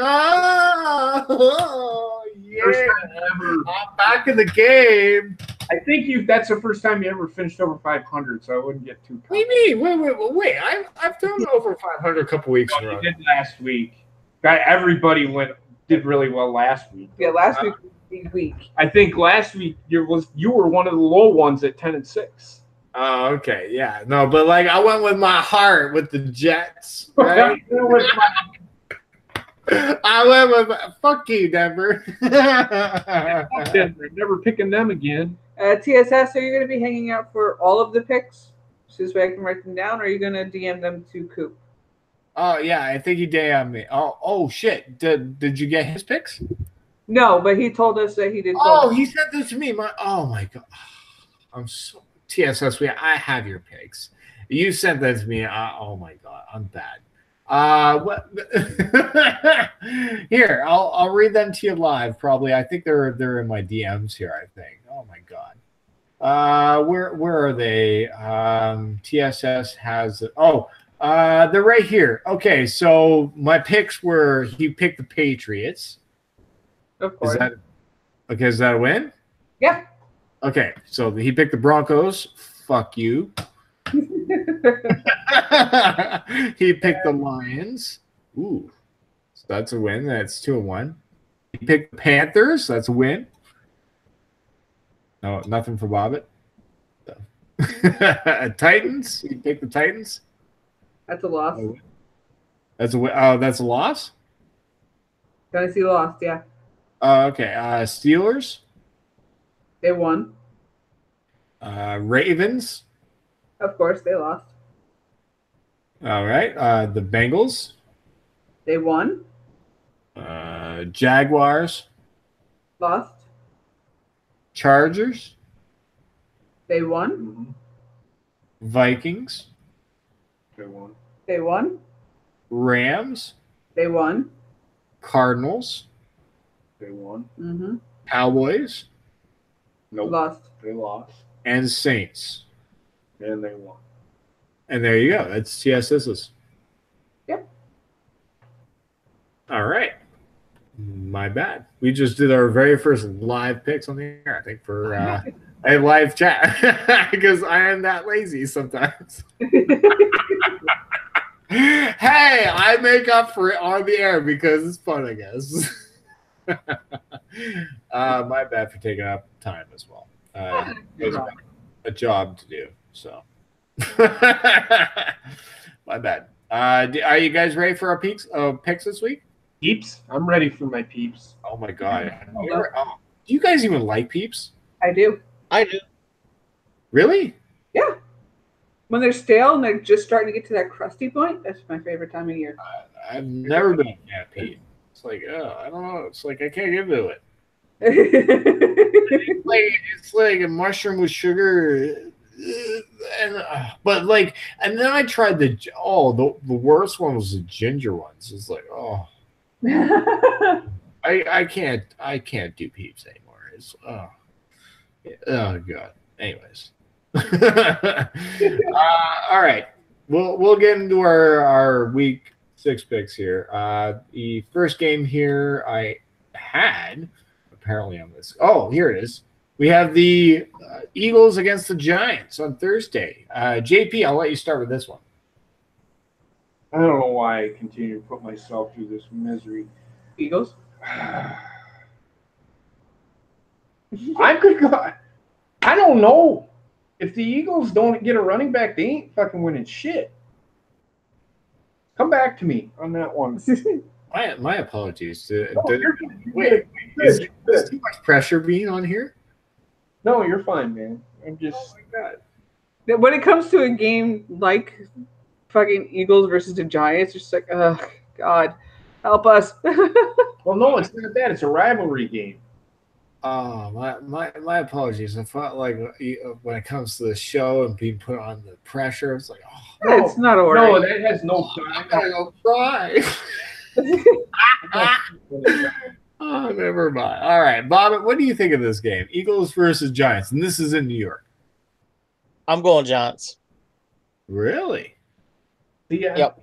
Oh, yeah. First time ever. I'm back in the game. I think that's the first time you ever finished over 500, so I wouldn't get too. What do you mean? Wait. I've done over 500 a couple weeks in a row. You did last week. Everybody did really well last week. Yeah, last week was a big week. I think last week you were one of the low ones at 10-6. Oh, okay. Yeah. No, but like I went with my heart with the Jets, right? I went with fuck you, Denver. Denver. Never picking them again. TSS, are you going to be hanging out for all of the picks? So this way I can write them down, or are you going to DM them to Coop? Oh yeah, I think he DM'd me. Oh shit! Did you get his picks? No, but he told us that he did. Oh, he sent this to me. Oh my god, I'm so TSS. I have your picks. You sent that to me. Oh my god, I'm bad. What? Here, I'll read them to you live. Probably, I think they're in my DMs here. I think. Oh my god. Where are they? TSS has it. Oh, they're right here. Okay, so my picks were he picked the Patriots. Of course. Is that a win? Yeah. Okay, so he picked the Broncos. Fuck you. He picked the Lions. Ooh, so that's a win. That's 2-1. He picked the Panthers. That's a win. No, nothing for Bobbit. So. Titans. He picked the Titans. That's a loss. That's a win. Oh, that's a loss. Tennessee lost. Yeah. Okay. Steelers. They won. Ravens. Of course, they lost. All right. The Bengals. They won. Jaguars. Lost. Chargers. They won. Vikings. They won. They won. Rams. They won. Cardinals. They won. Mm-hmm. Cowboys. Nope. Lost. They lost. And Saints. And they won. And there you go. That's TSS's. Yep. All right. My bad. We just did our very first live picks on the air, I think, for a live chat because I am that lazy sometimes. Hey, I make up for it on the air because it's fun, I guess. My bad for taking up time as well. It was a job to do, so. My bad. Are you guys ready for our picks this week? Peeps? I'm ready for my peeps. Oh my god. Do you guys even like peeps? I do. I do. Really? Yeah. When they're stale and they're just starting to get to that crusty point, that's my favorite time of year. I've never been a fan of peep. It's like, I don't know. It's like I can't get into it. It's like a mushroom with sugar. And then I tried the worst one was the ginger ones. It's like, oh. I can't do peeps anymore. It's oh god. Anyways, all right. We'll get into our week 6 picks here. The first game here I had apparently on this. Oh, here it is. We have the Eagles against the Giants on Thursday. JP, I'll let you start with this one. I don't know why I continue to put myself through this misery. Eagles. I could go. I don't know. If the Eagles don't get a running back, they ain't fucking winning shit. Be back to me on that one. My apologies. Wait, is too much pressure being on here? No, you're fine, man. I'm just. Oh my god. When it comes to a game like fucking Eagles versus the Giants, it's just like, oh God, help us. Well, no, it's not that. It's a rivalry game. Oh, my apologies. I felt like when it comes to the show and being put on the pressure, it's like, oh, No, it's not all right. No, that has no. I gotta go cry. Oh, never mind. All right, Bobbit, what do you think of this game? Eagles versus Giants, and this is in New York. I'm going Giants. Really? Yeah. Yep.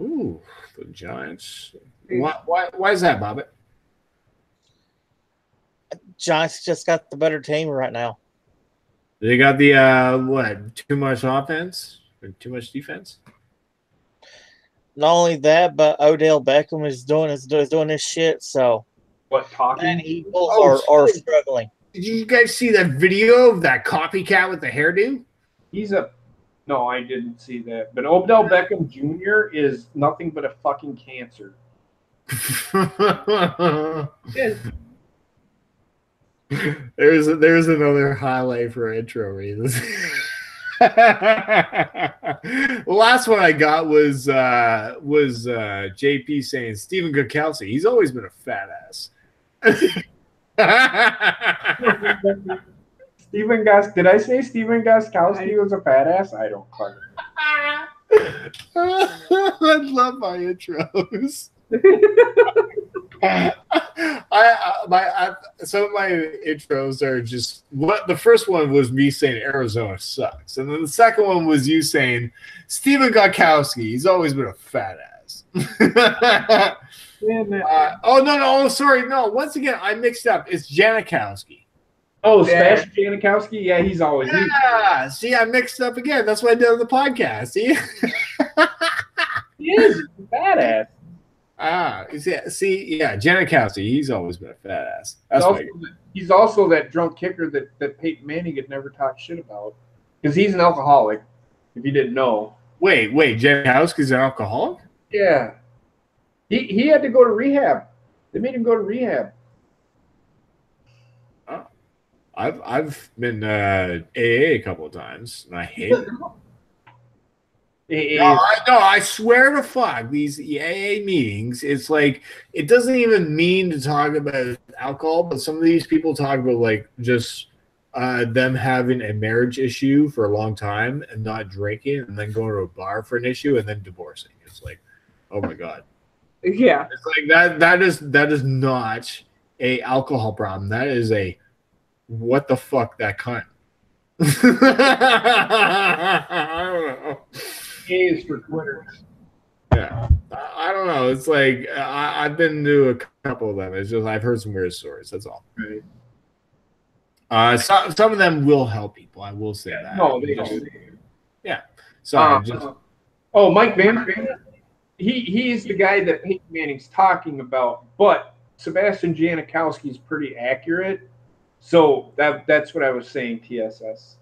Ooh, the Giants. Why is that, Bobbit? Giants just got the better team right now. They got the too much offense or too much defense? Not only that, but Odell Beckham is doing this shit. So What talking? and Eagles are struggling. Did you guys see that video of that copycat with the hairdo? He's a. No, I didn't see that. But Odell Beckham Jr. is nothing but a fucking cancer. There's another highlight for intro reasons. The last one I got was JP saying Stephen Gostkowski. He's always been a fat ass. Did I say Stephen Gostkowski was a fat ass? I don't quite. I love my intros. Some of my intros are just what the first one was me saying Arizona sucks, and then the second one was you saying Stephen Gostkowski. He's always been a fat ass. Oh, sorry, no. Once again, I mixed up. It's Janikowski. Oh, Sebastian Janikowski? Yeah, he's always. Yeah, see, I mixed up again. That's what I did on the podcast. See, he is a badass. Janikowski. He's always been a fat ass. He's also that drunk kicker that Peyton Manning had never talked shit about because he's an alcoholic. If you didn't know. Wait, Janikowski's an alcoholic? Yeah, he had to go to rehab. They made him go to rehab. I've been AA a couple of times, and I hate it. I swear to fuck, these AA meetings, it's like, it doesn't even mean to talk about alcohol, but some of these people talk about, like, just them having a marriage issue for a long time and not drinking and then going to a bar for an issue and then divorcing. It's like, oh my God. Yeah. It's like that is not a alcohol problem. That is a what the fuck that cunt. I don't know. Is for Twitter. Yeah, I don't know. It's like I've been to a couple of them. It's just I've heard some weird stories. That's all. Right. Some of them will help people. I will say that. No, they don't. Yeah. Sorry. Mike Van. He's the guy that Peyton Manning's talking about, but Sebastian Janikowski is pretty accurate. So that's what I was saying. TSS.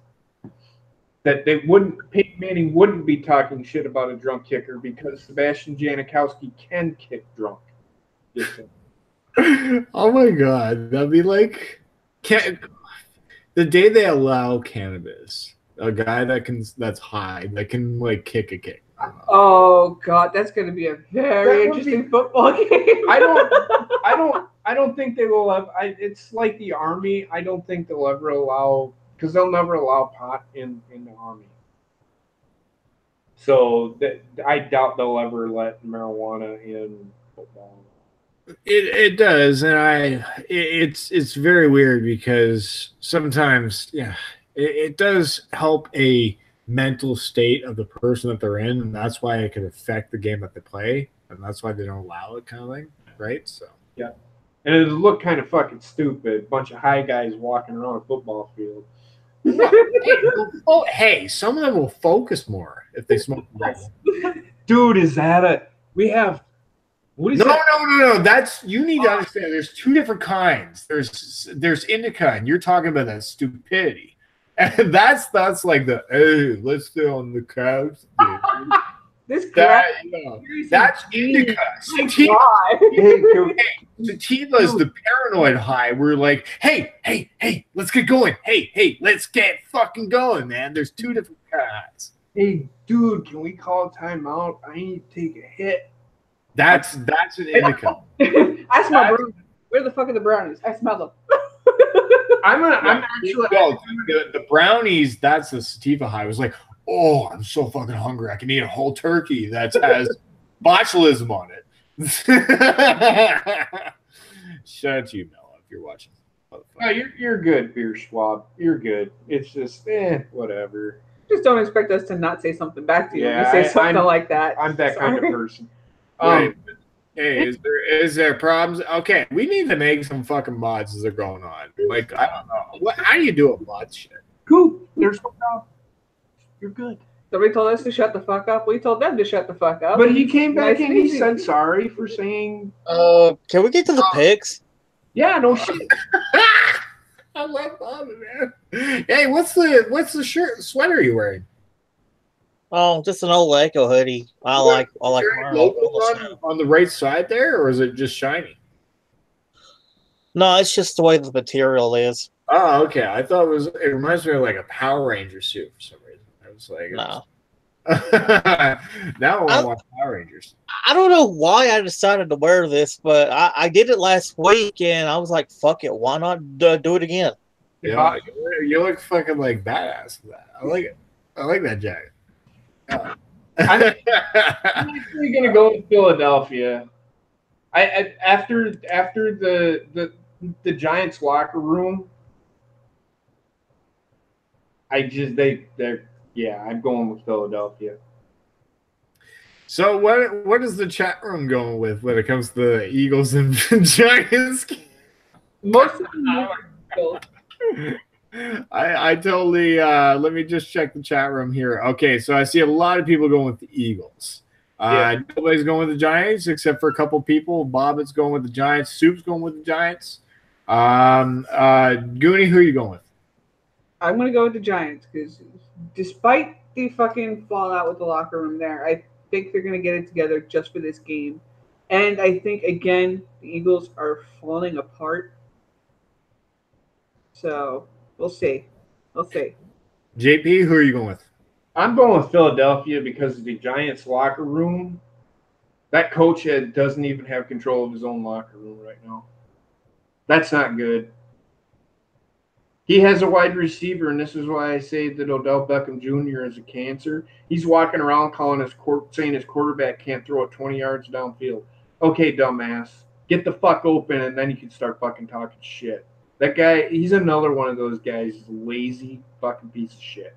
That Peyton Manning wouldn't be talking shit about a drunk kicker because Sebastian Janikowski can kick drunk. Oh my God, that'd be like, the day they allow cannabis, a guy that's high that can like kick a kick. Oh God, that's going to be a very interesting football game. I don't think they will have. It's like the Army. I don't think they'll ever allow. Because they'll never allow pot in the Army. So I doubt they'll ever let marijuana in football. It does, and it's very weird because sometimes, it does help a mental state of the person that they're in, and that's why it could affect the game that they play, and that's why they don't allow it, kind of thing, right? So yeah, and it look kind of fucking stupid. Bunch of high guys walking around a football field. Hey, some of them will focus more if they smoke. Dude, is that a... We have... What is that? No. That's... You need to understand, there's two different kinds. There's indica, and you're talking about that stupidity. And that's like the, hey, let's stay on the couch, dude. This guy, that's indica. Sativa is the paranoid high. We're like, hey, let's get going. Hey, let's get fucking going, man. There's two different kinds. Hey, dude, can we call a timeout? I need to take a hit. That's an indica. I smell brownies. Where the fuck are the brownies? I smell them. I'm actually... The brownies, that's the sativa high. It was like, oh, I'm so fucking hungry. I can eat a whole turkey that has botulism on it. Shout out to you, Mel, if you're watching. No, you're good, Beer Schwab. You're good. It's just, whatever. Just don't expect us to not say something back to you. Yeah, when you say something like that. I'm that kind of person. Right. Hey, is there problems? Okay, we need to make some fucking mods as they're going on. Like, I don't know. How do you do a mod shit? Cool. There's no problem. You're good. Somebody told us to shut the fuck up. We told them to shut the fuck up. But he came back and he said sorry for saying... Can we get to the picks? Yeah, no shit. I love Bobbit, man. Hey, what's the shirt, sweater you wearing? Oh, just an old Echo hoodie. I like on the right side there, or is it just shiny? No, it's just the way the material is. Oh, okay. I thought it reminds me of like a Power Ranger suit for some reason. I was like, no. Now I want Power Rangers. I don't know why I decided to wear this, but I did it last week, and I was like, fuck it. Why not do it again? Yeah, you look fucking like badass with that. I like it. I like that jacket. I'm actually gonna go to Philadelphia. After the Giants locker room, I'm going with Philadelphia. So what is the chat room going with when it comes to the Eagles and Giants? Most of them I totally let me just check the chat room here. Okay, so I see a lot of people going with the Eagles. Nobody's going with the Giants except for a couple people. Bobbit's going with the Giants. Soup's going with the Giants. Goonie, who are you going with? I'm going to go with the Giants because despite the fucking fallout with the locker room there, I think they're going to get it together just for this game. And I think, again, the Eagles are falling apart. So, we'll see. JP, who are you going with? I'm going with Philadelphia because of the Giants locker room. That coach doesn't even have control of his own locker room right now. That's not good. He has a wide receiver, and this is why I say that Odell Beckham Jr. is a cancer. He's walking around saying his quarterback can't throw it 20 yards downfield. Okay, dumbass. Get the fuck open, and then you can start fucking talking shit. That guy, he's another one of those guys, lazy fucking piece of shit.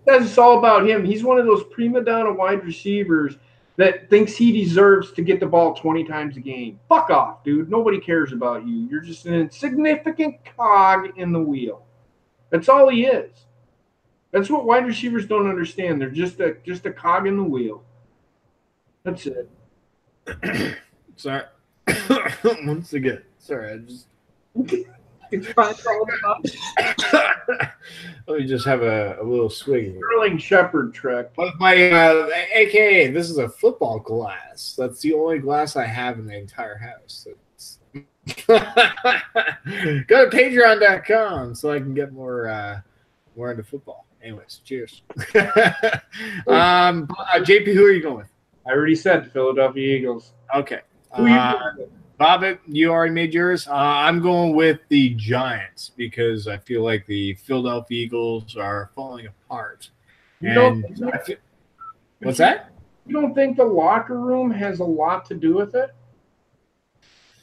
That's all about him. He's one of those prima donna wide receivers that thinks he deserves to get the ball 20 times a game. Fuck off, dude. Nobody cares about you. You're just an insignificant cog in the wheel. That's all he is. That's what wide receivers don't understand. They're just a cog in the wheel. That's it. Sorry. Once again. Sorry, I just... Let me just have a little swig here. Sterling Shepherd trick. With my AKA, this is a football glass. That's the only glass I have in the entire house. Go to patreon.com so I can get more into football. Anyways, cheers. JP, who are you going with? I already said the Philadelphia Eagles. Okay. Bobbit, you already made yours. I'm going with the Giants because I feel like the Philadelphia Eagles are falling apart. What's that? You don't think the locker room has a lot to do with it?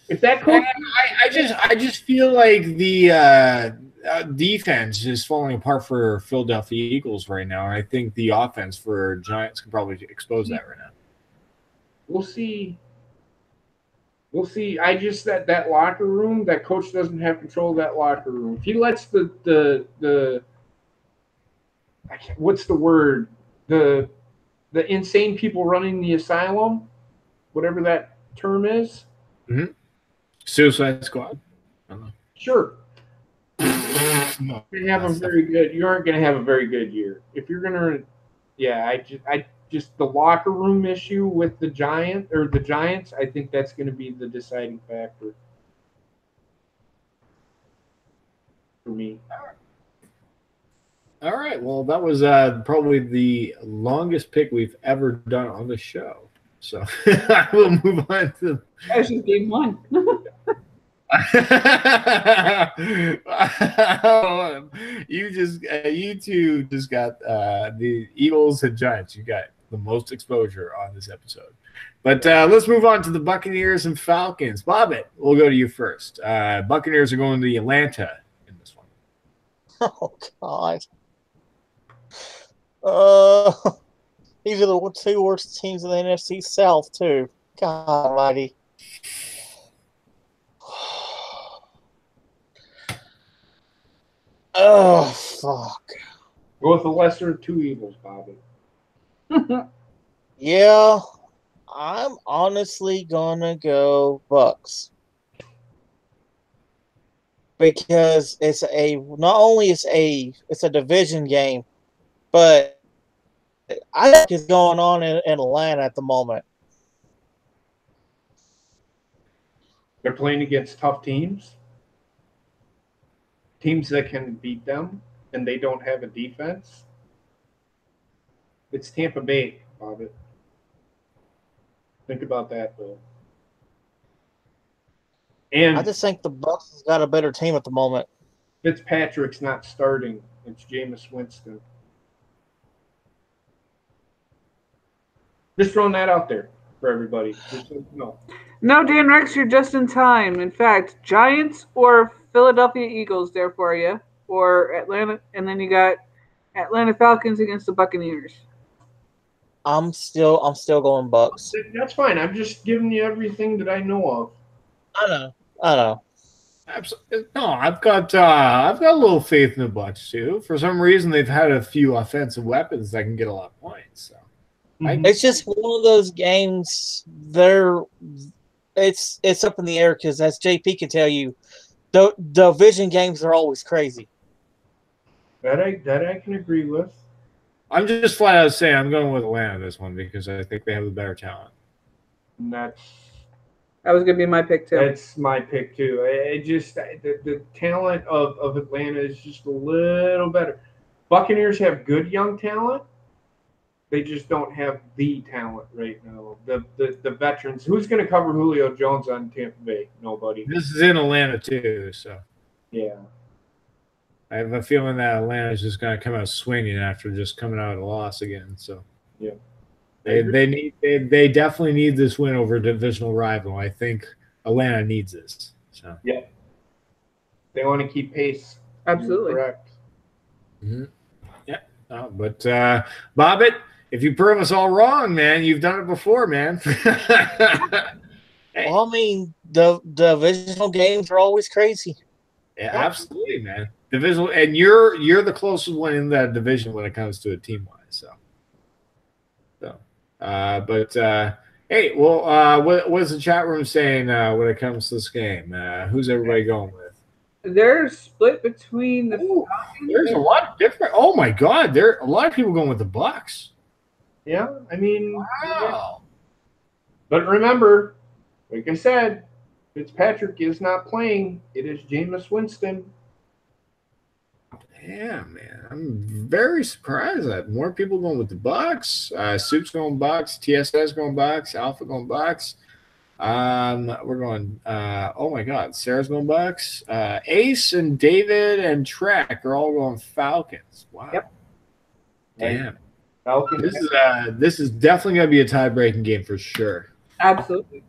If that coach, I just feel like the defense is falling apart for Philadelphia Eagles right now. I think the offense for Giants can probably expose that right now. We'll see. I just that locker room, that coach doesn't have control of that locker room. If he lets the what's the word? The the insane people running the asylum, whatever that term is. Mm-hmm. Suicide Squad. I don't know. Sure. No, You aren't going to have a very good year. If you're going to, I just the locker room issue with the Giants, I think that's going to be the deciding factor for me. All right. Well, that was probably the longest pick we've ever done on the show. So I will move on to. That's just game one. You two just got the Eagles and Giants. You got the most exposure on this episode. But let's move on to the Buccaneers and Falcons. Bobbit, we'll go to you first. Buccaneers are going to Atlanta in this one. Oh God. These are the two worst teams in the NFC South too. God Almighty. Oh fuck. Go with the lesser of two evils, Bobby. Yeah, I'm honestly gonna go Bucks because it's a division game, but I think it's going on in Atlanta at the moment. They're playing against tough teams that can beat them, and they don't have a defense. It's Tampa Bay, Bobbit. Think about that, though. And I just think the Bucks has got a better team at the moment. Fitzpatrick's not starting. It's Jameis Winston. Just throwing that out there for everybody. Just no. No, Dan Rex, you're just in time. In fact, Giants or Philadelphia Eagles there for you, or Atlanta, and then you got Atlanta Falcons against the Buccaneers. I'm still going Bucks. That's fine. I'm just giving you everything that I know of. I know. Absolutely. No, I've got a little faith in the Bucs too. For some reason, they've had a few offensive weapons that can get a lot of points. So It's just one of those games. It's up in the air because, as JP can tell you, the division games are always crazy. That I can agree with. I'm just flat out saying I'm going with Atlanta this one because I think they have the better talent. And that was going to be my pick too. That's my pick too. The talent of Atlanta is just a little better. Buccaneers have good young talent. They just don't have the talent right now. The veterans. Who's going to cover Julio Jones on Tampa Bay? Nobody. This is in Atlanta too, so yeah. I have a feeling that Atlanta is just going to come out swinging after just coming out of a loss again. So yeah, they definitely need this win over a divisional rival. I think Atlanta needs this. So yeah, they want to keep pace. Absolutely correct. Mm-hmm. Yeah, but Bobbit, if you prove us all wrong, man, you've done it before, man. Well, I mean, the divisional games are always crazy. Yeah, absolutely, man. Divisional, and you're the closest one in that division when it comes to a team wise. Hey, well, what's the chat room saying when it comes to this game? Who's everybody going with? They're split between the. There's a lot of different. Oh my God, there are a lot of people going with the Bucs. Yeah, I mean, wow. Yeah. But remember, like I said, Fitzpatrick is not playing. It is Jameis Winston. Yeah, man, I'm very surprised that more people going with the Bucs. Soup's going Bucs. TSS going Bucs. Alpha going Bucs. We're going. Oh my God, Sarah's going Bucs. Ace and David and Trek are all going Falcons. Wow. Yep. Damn. Falcons. This is definitely going to be a tie-breaking game for sure. Absolutely.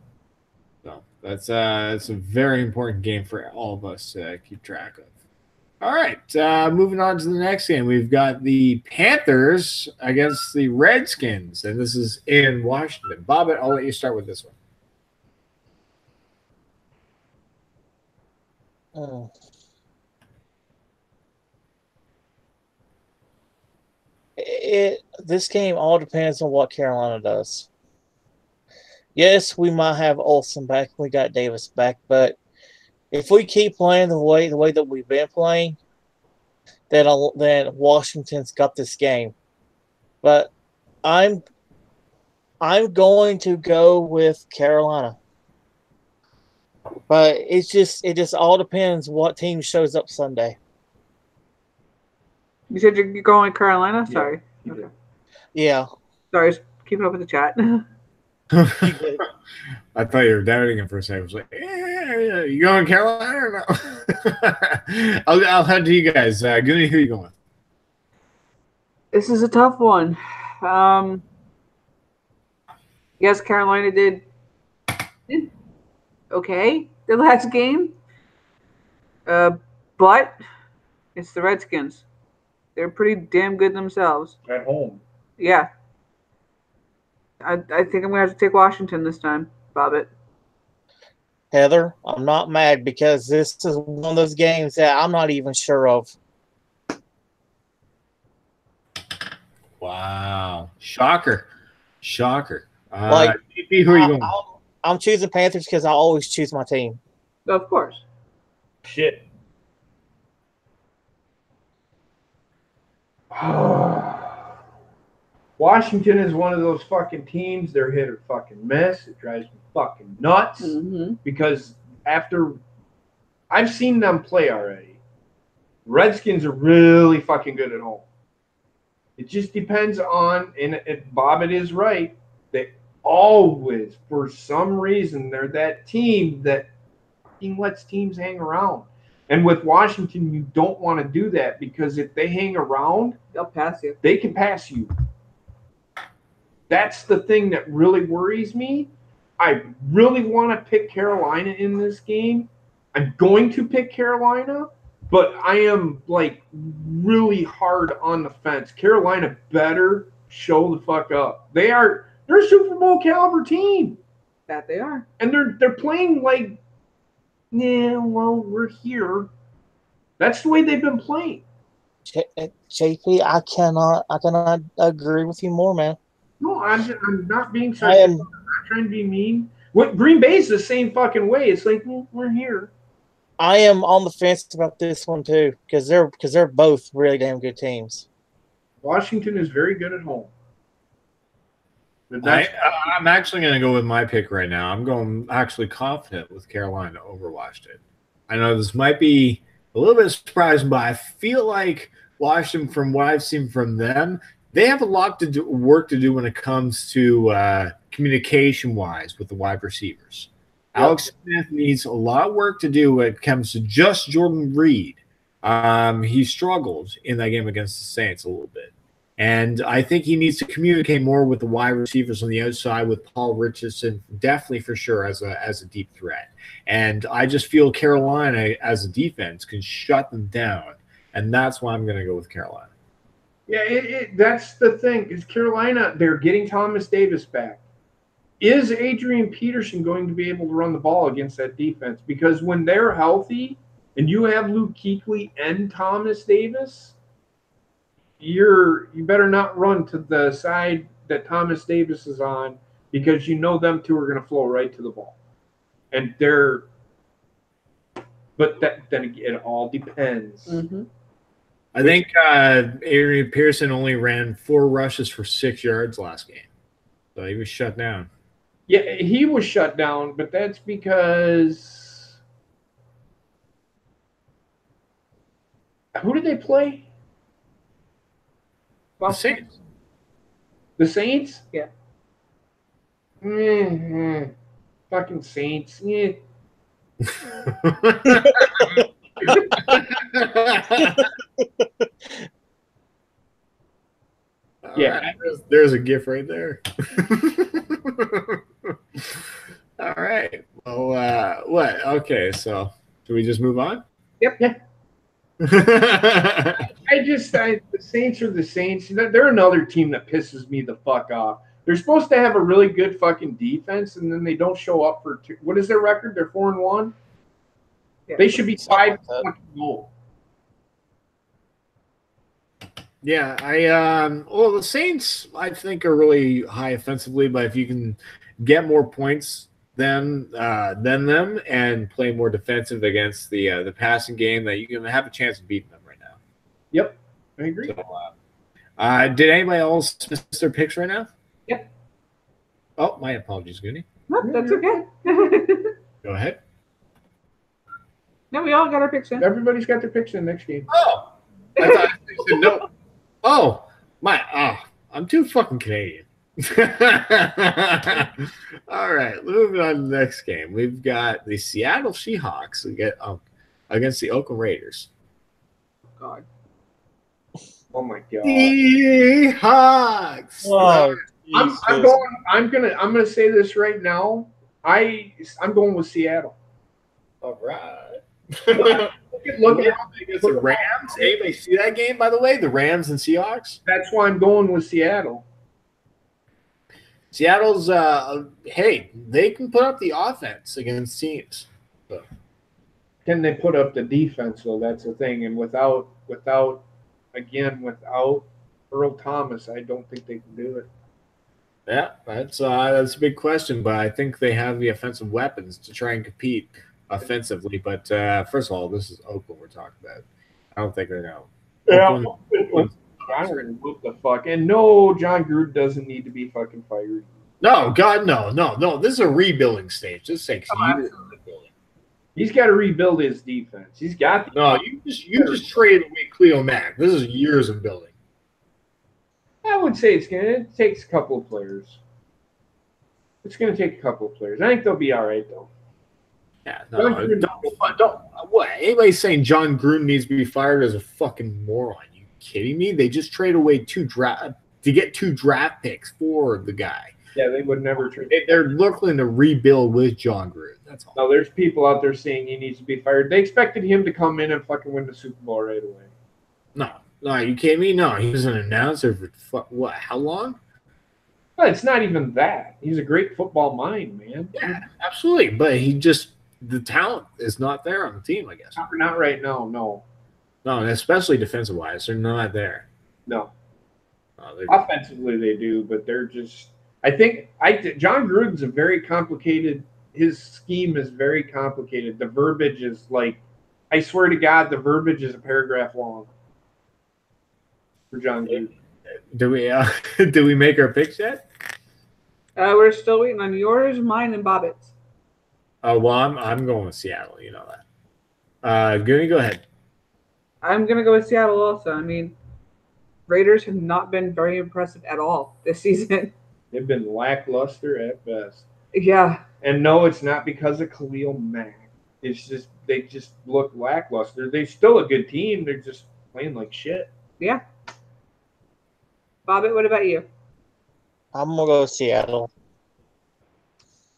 So that's a very important game for all of us to keep track of. All right, moving on to the next game. We've got the Panthers against the Redskins, and this is in Washington. Bobbit, I'll let you start with this one. this game all depends on what Carolina does. Yes, we might have Olsen back. We got Davis back, but if we keep playing the way that we've been playing, then Washington's got this game. But I'm going to go with Carolina. But it just all depends what team shows up Sunday. You said you're going with Carolina? Sorry. Yeah, okay. Yeah. Sorry, I was keeping up with the chat. I thought you were doubting it for a second. I was like, yeah, you going Carolina or no? I'll head to you guys. Goody, who are you going with? This is a tough one. Yes, Carolina did okay their last game. But it's the Redskins. They're pretty damn good themselves. At home. Yeah. I think I'm going to have to take Washington this time, Bobbit. Heather, I'm not mad because this is one of those games that I'm not even sure of. Wow. Shocker. Like, JP, who are you going? I'm choosing Panthers because I always choose my team. Of course. Shit. Washington is one of those fucking teams. They're hit or fucking miss. It drives me fucking nuts because after I've seen them play already, Redskins are really fucking good at home. It just depends on, and Bobbit is right, they always, for some reason, they're that team that fucking lets teams hang around. And with Washington, you don't want to do that because if they hang around, they'll pass you. They can pass you. That's the thing that really worries me. I really want to pick Carolina in this game. I'm going to pick Carolina, but I am like really hard on the fence. Carolina better show the fuck up. They're a Super Bowl caliber team. That they are. And they're playing like, yeah, well, we're here. That's the way they've been playing. JP, I cannot agree with you more, man. No, I'm not being sarcastic. I'm not trying to be mean. What Green Bay's the same fucking way. It's like, well, we're here. I am on the fence about this one too because they're both really damn good teams. Washington is very good at home. I'm actually going to go with my pick right now. I'm going actually confident with Carolina over Washington. I know this might be a little bit surprising, but I feel like Washington, from what I've seen from them, they have a lot work to do when it comes to communication-wise with the wide receivers. Yep. Alex Smith needs a lot of work to do when it comes to just Jordan Reed. He struggled in that game against the Saints a little bit. And I think he needs to communicate more with the wide receivers on the outside with Paul Richardson, definitely for sure as a deep threat. And I just feel Carolina as a defense can shut them down. And that's why I'm going to go with Carolina. Yeah, that's the thing. Is Carolina, they're getting Thomas Davis back. Is Adrian Peterson going to be able to run the ball against that defense? Because when they're healthy and you have Luke Kuechly and Thomas Davis, you better not run to the side that Thomas Davis is on because you know them two are going to flow right to the ball. And then it all depends. Mm-hmm. I think Adrian Pearson only ran 4 rushes for 6 yards last game. So he was shut down. Yeah, he was shut down, but that's because who did they play? The Saints. The Saints? Yeah. Fucking Saints. Yeah. Yeah, right. There's a GIF right there. All right. Well, what? Okay, so should we just move on? Yep. Yeah. The Saints are the Saints. They're another team that pisses me the fuck off. They're supposed to have a really good fucking defense, and then they don't show up for what is their record? They're 4-1. Yeah, they should be 5-0. Yeah, well, the Saints I think are really high offensively, but if you can get more points than them and play more defensive against the passing game, that you can have a chance of beating them right now. Yep, I agree. So, did anybody else miss their picks right now? Yep. Oh, my apologies, Goonie. No, that's okay. Go ahead. No, we all got our picks in. Everybody's got their picks in next game. Oh, I thought you said no. Oh, I'm too fucking Canadian. All right, moving on to the next game. We've got the Seattle Seahawks against the Oakland Raiders. God. Oh my god. Seahawks. Whoa, I'm gonna say this right now. I'm going with Seattle. All right. Look at the Rams. Anybody see that game, by the way? The Rams and Seahawks? That's why I'm going with Seattle. Seattle's, hey, they can put up the offense against teams. So. Can they put up the defense, though? That's the thing. And without Earl Thomas, I don't think they can do it. Yeah, that's a big question, but I think they have the offensive weapons to try and compete offensively. But first of all, this is Oakland we're talking about. I don't think they know. Yeah, what the fuck? And no, John Gruden doesn't need to be fucking fired. No, God, no. This is a rebuilding stage. This takes years of rebuilding. He's got to rebuild his defense. He's got. You just traded away Cleo Mack. This is years of building. I would say it takes a couple of players. It's going to take a couple of players. I think they'll be all right, though. Yeah, no, don't. What? Anybody saying John Gruden needs to be fired is a fucking moron. You kidding me? They just trade away two draft picks for the guy. Yeah, they would never trade. They're looking to rebuild with John Gruden. That's all. No, there's people out there saying he needs to be fired. They expected him to come in and fucking win the Super Bowl right away. No, you kidding me? No, he was an announcer for what? How long? Well, it's not even that. He's a great football mind, man. Yeah, absolutely. But the talent is not there on the team, I guess. Not right now, no. No, and especially defensive-wise, they're not there. No. Offensively, they do, but they're just – John Gruden's a very complicated – his scheme is very complicated. The verbiage is like – I swear to God, the verbiage is a paragraph long for John Gruden. Do we make our picks yet? We're still waiting on yours, mine, and Bobbit's. Oh, well, I'm going with Seattle. You know that. Goonie, go ahead. I'm going to go with Seattle also. I mean, Raiders have not been very impressive at all this season. They've been lackluster at best. Yeah. And no, it's not because of Khalil Mack. It's just they just look lackluster. They're still a good team. They're just playing like shit. Yeah. Bobbit, what about you? I'm going to go with Seattle.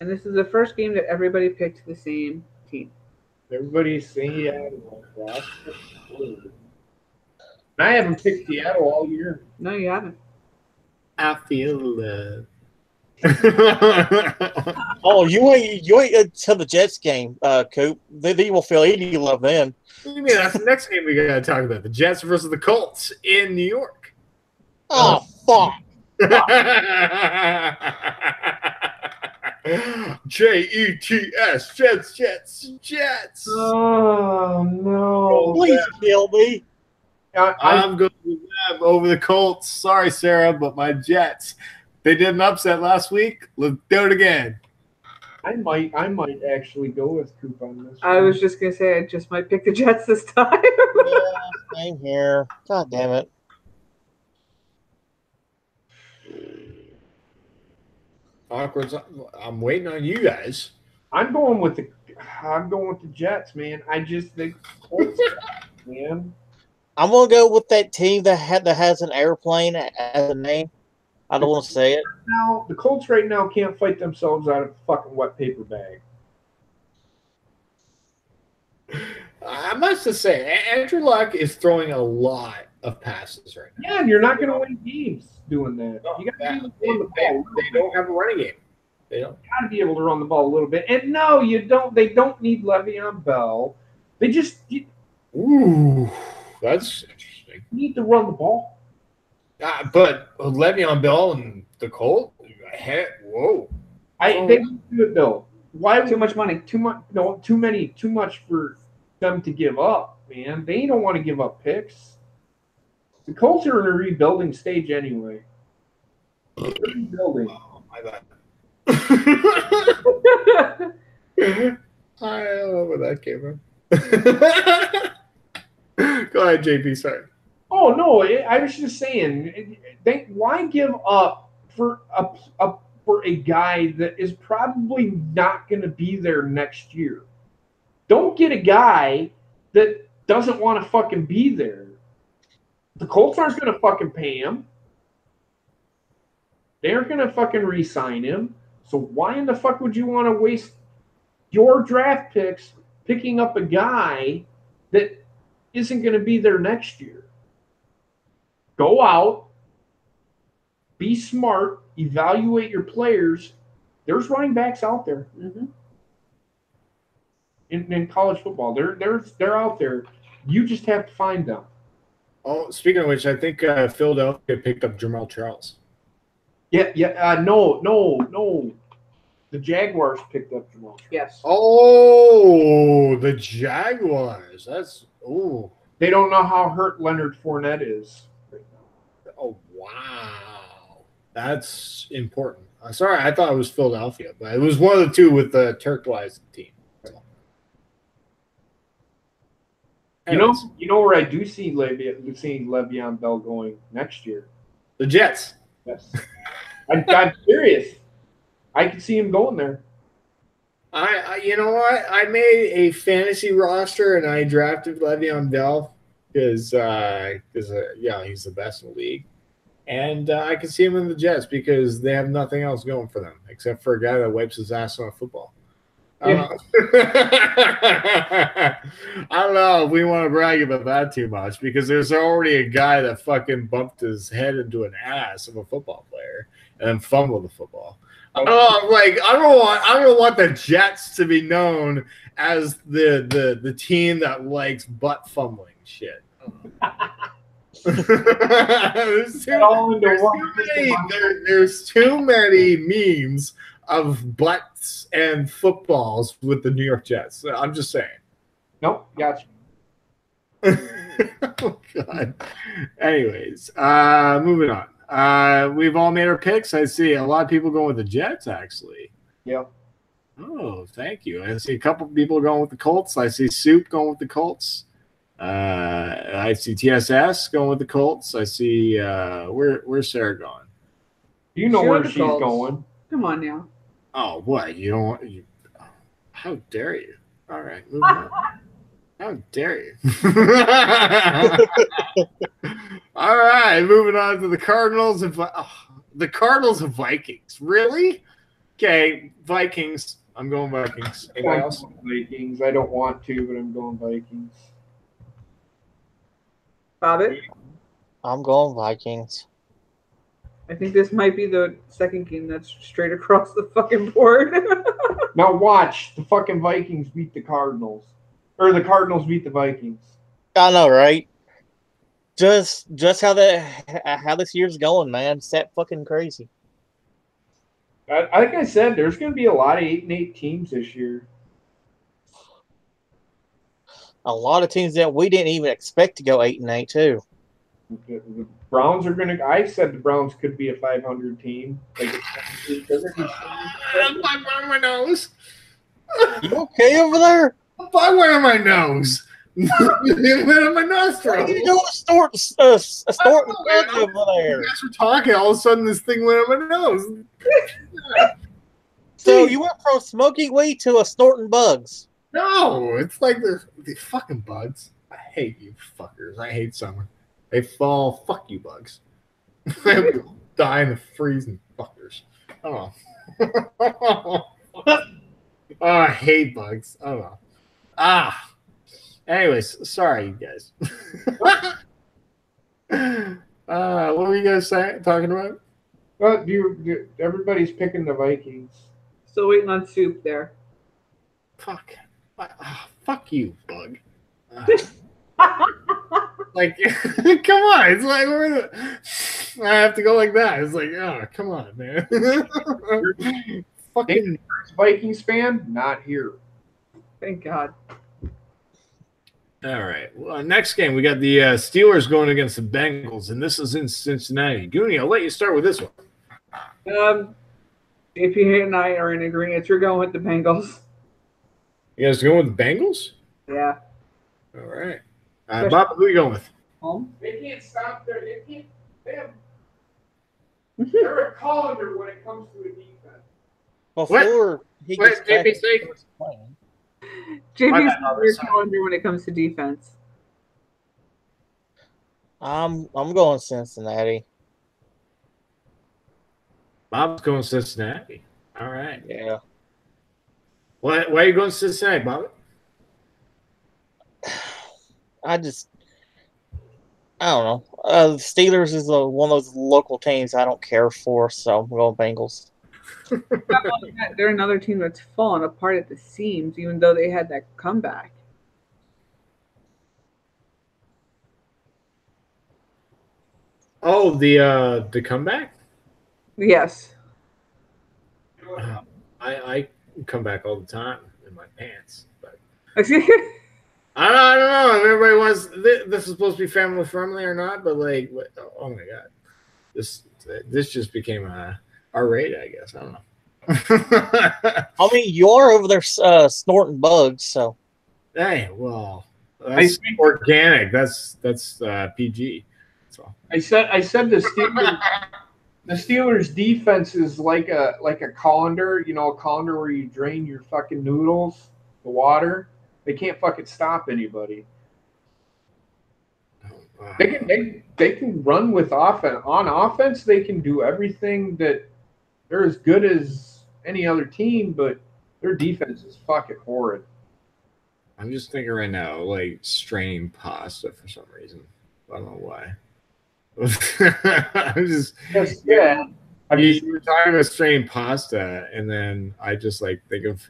And this is the first game that everybody picked the same team. Everybody's Seattle. I haven't picked Seattle all year. No, you haven't. I feel love. Oh, you wait until the Jets game, Coop. They will feel 80 love then. What do you mean? That's the next game we got to talk about. The Jets versus the Colts in New York. Oh, fuck. Jets, Jets. Oh, no. Please kill me. I'm going with them over the Colts. Sorry, Sarah, but my Jets. They did an upset last week. Let's do it again. I might actually go with Coop on this. I was just gonna say I just might pick the Jets this time. Yeah, same here. God damn it. Awkward. I'm waiting on you guys. I'm going with the Jets, man. I just think Colts, man. I'm gonna go with that team that has an airplane as a name. I don't want to say it. Now the Colts right now can't fight themselves out of a fucking wet paper bag. I must just say, Andrew Luck is throwing a lot of passes right now. Yeah, and you're not going to win games doing that. You got to be able to run the ball. They don't have a running game. They don't. Got to be able to run the ball a little bit. And no, you don't. They don't need Le'Veon Bell. They just Ooh, that's interesting. need to run the ball. But Le'Veon Bell and the Colt, whoa. They don't do it though. Why? Too much money. Too much. No, too much for them to give up, man. They don't want to give up picks. The Colts are in a rebuilding stage anyway. They're rebuilding. Oh, my bad. I don't know where that came from. Go ahead, JP. Sorry. Oh no, I was just saying. Why give up for a guy that is probably not going to be there next year? Don't get a guy that doesn't want to fucking be there. The Colts aren't going to fucking pay him. They aren't going to fucking re-sign him. So why in the fuck would you want to waste your draft picks picking up a guy that isn't going to be there next year? Go out, be smart, evaluate your players. There's running backs out there in college football. They're out there. You just have to find them. Oh, speaking of which, I think Philadelphia picked up Jamal Charles. No. The Jaguars picked up Jamal Charles. Yes. Oh, the Jaguars. They don't know how hurt Leonard Fournette is right now. Oh, wow. That's important. Sorry, I thought it was Philadelphia, but it was one of the two with the turquoise team. You know where I do see Le'Veon Bell going next year? The Jets. Yes. I'm serious. I can see him going there. I you know what? I made a fantasy roster and I drafted Le'Veon Bell because he's the best in the league, and I can see him in the Jets because they have nothing else going for them except for a guy that wipes his ass on a football. I don't know if we want to brag about that too much because there's already a guy that fucking bumped his head into an ass of a football player and then fumbled the football. I don't want the Jets to be known as the team that likes butt fumbling shit. There's too many memes of butts and footballs with the New York Jets. I'm just saying. Nope, gotcha. Oh, God. Anyways, moving on. We've all made our picks. I see a lot of people going with the Jets, actually. Yep. Oh, thank you. I see a couple of people going with the Colts. I see Soup going with the Colts. I see TSS going with the Colts. I see where's Sarah going? You know where she's going. Come on now. Oh, what? You don't want you? How dare you? All right, moving on. How dare you? All right, moving on to the Cardinals and the Cardinals and Vikings. Really? Okay, Vikings. I'm going Vikings. Anybody else? Vikings. I don't want to, but I'm going Vikings. Bobbit? I'm going Vikings. I think this might be the second game that's straight across the fucking board. Now watch the fucking Vikings beat the Cardinals. Or the Cardinals beat the Vikings. I know, right? Just how this year's going, man. It's that fucking crazy. Like I said, there's going to be a lot of 8-8 teams this year. A lot of teams that we didn't even expect to go 8-8 too. The Browns are going to. I said the Browns could be a 500 team. I'm wearing my nose. You okay over there? I'm wearing my nose. My nostril. You doing a snort over there? You guys were talking. All of a sudden, this thing went on my nose. So you went from smoking weed to a snorting bugs. No, it's like the fucking bugs. I hate you fuckers. I hate summer. They fall. Fuck you, bugs. Die in the freezing fuckers. Oh. Oh, I hate bugs. I don't know. Anyways, sorry, you guys. What were you guys talking about? Well, everybody's picking the Vikings. Still waiting on Soup there. Fuck. Fuck you, bug. Like, come on. It's like I have to go like that. It's like, oh, come on, man. Fucking Vikings fan, not here. Thank God. all right. Well, next game we got the Steelers going against the Bengals, and this is in Cincinnati. Goonie, I'll let you start with this one. JP and I are in agreement. We're going with the Bengals. You guys going with the Bengals? Yeah. All right. Bob, who are you going with? Home. They can't stop there. They can't. They're a colander when it comes to a defense. Before he gets back JP say? playing. JP's weird calendar when it comes to defense. I'm going Cincinnati. Bob's going Cincinnati. All right. Yeah. Why are you going Cincinnati, Bob? I don't know. The Steelers is one of those local teams I don't care for, so I'm going Bengals. They're another team that's fallen apart at the seams, even though they had that comeback. Oh, the comeback? Yes. I come back all the time in my pants, but Excuse I don't know if everybody wants this is supposed to be family friendly or not, but like, oh my god, this just became R-rated, I guess. I don't know. I mean, you're over there snorting bugs, so. Hey, well, that's organic. That's PG. So I said the Steelers defense is like a colander, a colander where you drain your fucking noodles, the water. They can't fucking stop anybody. They can run with offense. On offense, they can do everything that they're as good as any other team, but their defense is fucking horrid. I'm just thinking right now, like straining pasta for some reason. I don't know why. I'm just yeah. You were talking about straining pasta, and then I just like think of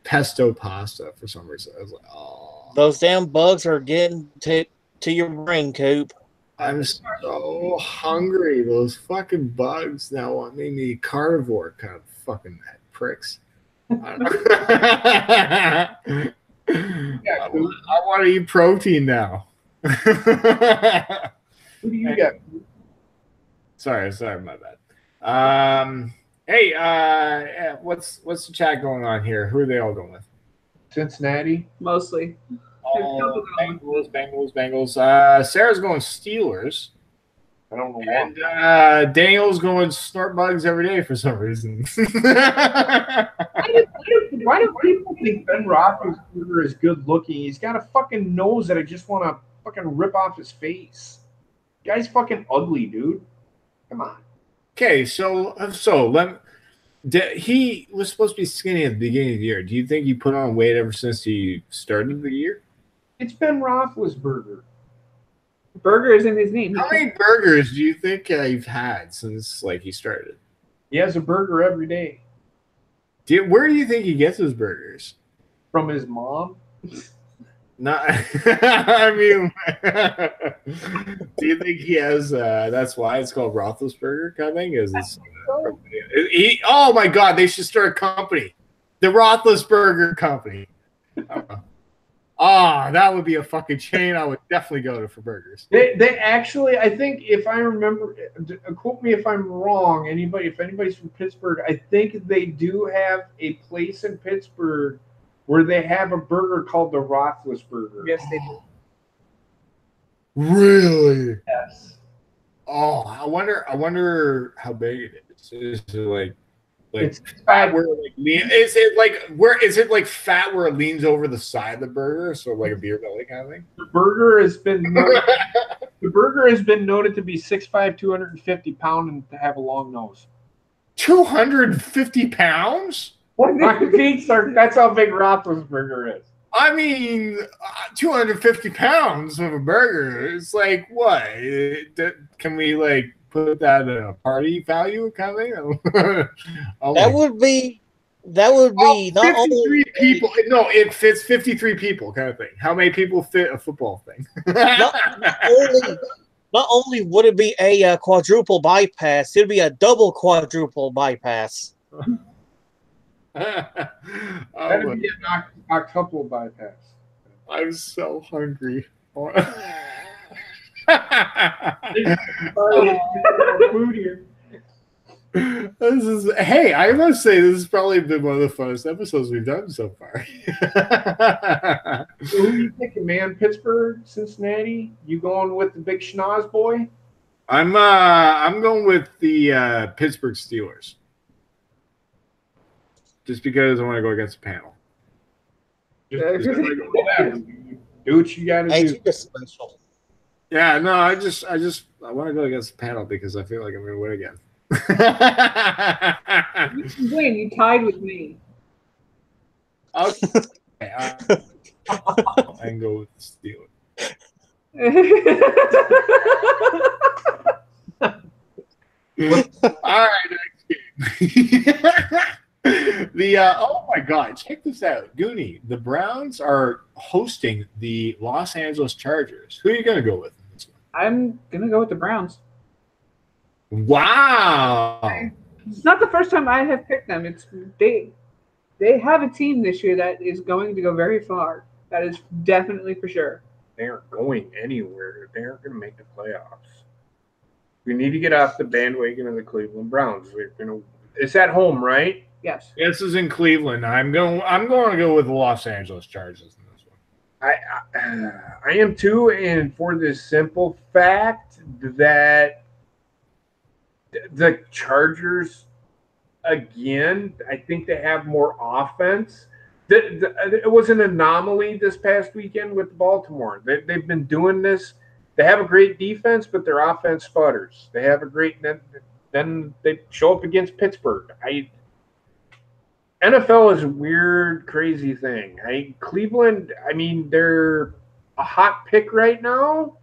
pesto pasta for some reason. I was like, oh, Those damn bugs are getting to your brain, Coop. I'm so hungry. Those fucking bugs now want me to eat carnivore, kind of fucking pricks. I want to eat protein now. Who do you got? Sorry, my bad. Hey, what's the chat going on here? Who are they all going with? Cincinnati. Mostly. Oh, Bengals. Sarah's going Steelers. I don't know why. And Daniel's going snort bugs every day for some reason. Why do people think Ben Roethlisberger is good looking? He's got a fucking nose that I just want to fucking rip off his face. Guy's fucking ugly, dude. Come on. Okay, so he was supposed to be skinny at the beginning of the year. Do you think he put on weight ever since he started the year? It's Ben Roethlisberger. Burger is in his name. How many burgers do you think you've had since he started? He has a burger every day. Where do you think he gets his burgers? From his mom? Not. I mean, do you think he has? That's why it's called Roethlisberger kind of thing. Oh my God! They should start a company, the Roethlisberger Company. That would be a fucking chain. I would definitely go to for burgers. They actually, I think, if I remember, quote me if I'm wrong. If anybody's from Pittsburgh, I think they do have a place in Pittsburgh where they have a burger called the Roethlisberger. Yes, they do. Really? Yes. Oh, I wonder how big it is. Is it like it's fat where is it like fat where it leans over the side of the burger, so like a beer belly kind of thing? The burger has been noted to be 6'5", 250 pounds, and to have a long nose. 250 pounds? That's how big Roethlisberger is. I mean, 250 pounds of a burger. It's like what? Can we put that in a party value kind of thing? That would be not 53 only people. No, it fits 53 people kind of thing. How many people fit a football thing? not not only would it be a quadruple bypass, it'd be a double quadruple bypass. That'd be an octuple bypass. I'm so hungry. Hey, I must say this has probably been one of the funnest episodes we've done so far. So who you picking, man? Pittsburgh, Cincinnati? You going with the big schnoz boy? I'm going with the Pittsburgh Steelers. Just because I want to go against the panel. Do what you gotta do. Special. Yeah, no, I want to go against the panel because I feel like I'm going to win again. You can win. You tied with me. Okay. I can go with the Steelers. All right, next game. Oh my God, check this out, Goonie. The Browns are hosting the Los Angeles Chargers. Who are you going to go with in this one? I'm gonna go with the Browns. Wow. It's not the first time I have picked them. It's they have a team this year that is going to go very far. That is definitely for sure. They aren't going anywhere. They aren't going to make the playoffs. We need to get off the bandwagon of the Cleveland Browns. It's at home, right? Yes. This is in Cleveland. I'm going to go with the Los Angeles Chargers in this one. I am too, and for the simple fact that the Chargers, again, I think they have more offense. It was an anomaly this past weekend with Baltimore. They've been doing this. They have a great defense, but their offense sputters. They have a great – then they show up against Pittsburgh. NFL is a weird, crazy thing. Cleveland, I mean, they're a hot pick right now,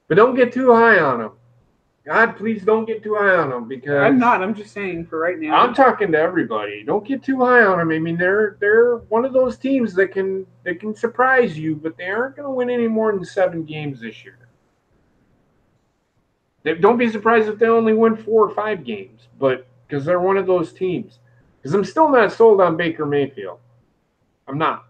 but don't get too high on them. God, please don't get too high on them because I'm not. I'm just saying for right now. I'm talking to everybody. Don't get too high on them. I mean, they're one of those teams that can surprise you, but they aren't going to win any more than 7 games this year. Don't be surprised if they only win 4 or 5 games, but because they're one of those teams. Because I'm still not sold on Baker Mayfield. I'm not.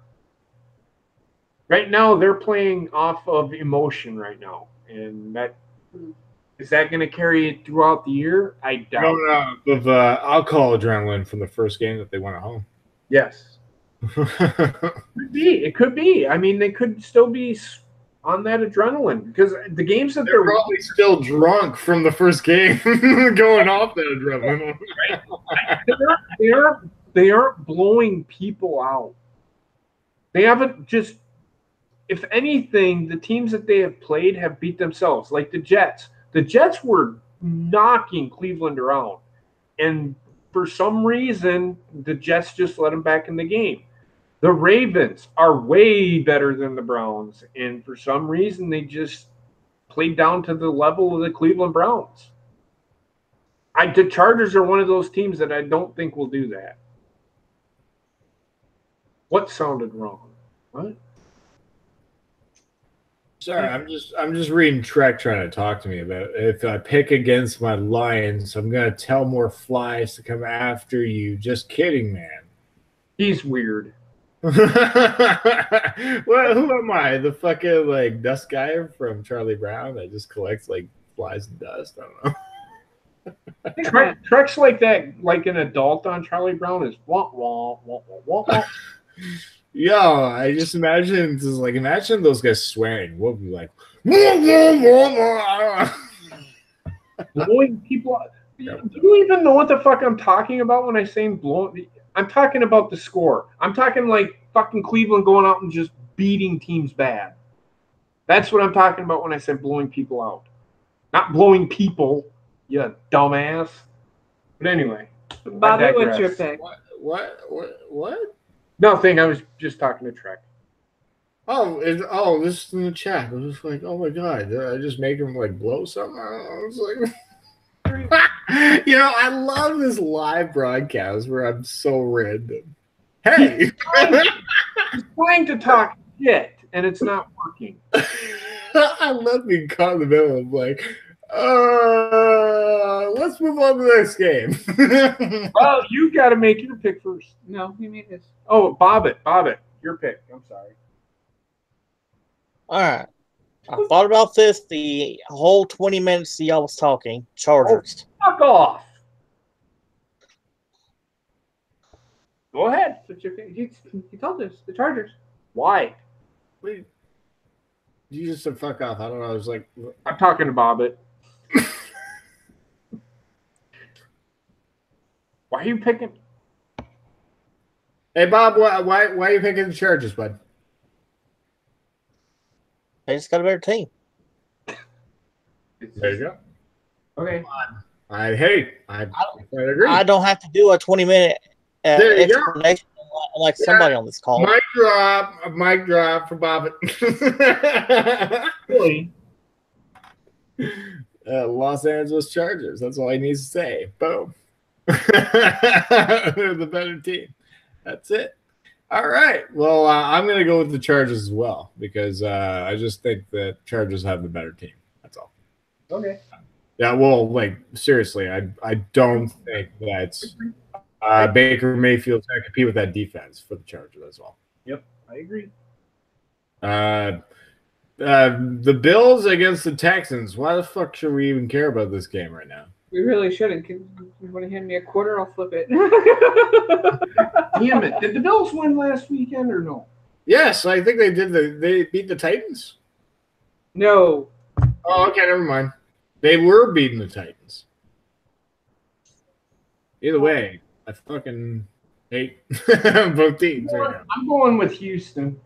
Right now, they're playing off of emotion right now, and that. Is that going to carry it throughout the year? I doubt. With alcohol adrenaline from the first game that they won at home. Yes. It could be. I mean, they could still be on that adrenaline because the games that they're probably still drunk from the first game, going off that adrenaline. They aren't blowing people out. They haven't just. If anything, the teams that they have played have beat themselves, like the Jets. The Jets were knocking Cleveland around, and for some reason, the Jets just let them back in the game. The Ravens are way better than the Browns, and for some reason, they just played down to the level of the Cleveland Browns. The Chargers are one of those teams that I don't think will do that. What sounded wrong? What? Sorry, I'm just reading Trek trying to talk to me about if I pick against my Lions, I'm gonna tell more flies to come after you. Just kidding, man. He's weird. Well, who am I? The fucking dust guy from Charlie Brown that just collects flies and dust? I don't know. Trek's like that, like an adult on Charlie Brown is wah wah wah wah wah. Yo, I just imagine those guys swearing. What would be like? Blowing people out. Do you even know what the fuck I'm talking about when I say blowing? I'm talking about the score. I'm talking like fucking Cleveland going out and just beating teams bad. That's what I'm talking about when I said blowing people out. Not blowing people, you dumbass. But anyway. Bobbit, what's your pick? What? Nothing. I was just talking to Trek. Oh, this is in the chat. I was just like, oh my god, did I just make him blow something? I was like, I love this live broadcast where I'm so random. Hey, he's trying to talk shit, and it's not working. I love being caught in the middle of Let's move on to the next game. Well, you got to make your pick first. No, you made this. Oh, Bobbit, your pick. I'm sorry. All right. I thought about this the whole 20 minutes y'all was talking. Chargers. Oh, fuck off. Go ahead. What's your pick? You told us the Chargers. Why? Wait, you just said fuck off. I don't know. I was like, I'm talking to Bobbit. Why are you picking? hey, Bob, why are you picking the Chargers, bud? They just got a better team. There you go. Okay. I agree. I don't have to do a 20-minute explanation like somebody on this call. Mic drop for Bobbit. Really? Los Angeles Chargers. That's all he needs to say. Boom. They're the better team. That's it. All right. Well, I'm going to go with the Chargers as well because I just think that Chargers have the better team. That's all. Okay. Yeah. Well, like seriously, I don't think that's Baker Mayfield's going to compete with that defense for the Chargers as well. Yep, I agree. The Bills against the Texans. Why the fuck should we even care about this game right now? We really shouldn't. You want to hand me a quarter? I'll flip it. Damn it. Did the Bills win last weekend or no? Yes, I think they did. They beat the Titans. No. Oh, okay, never mind. They were beating the Titans. Either way, I fucking hate both teams right now. I'm going with Houston.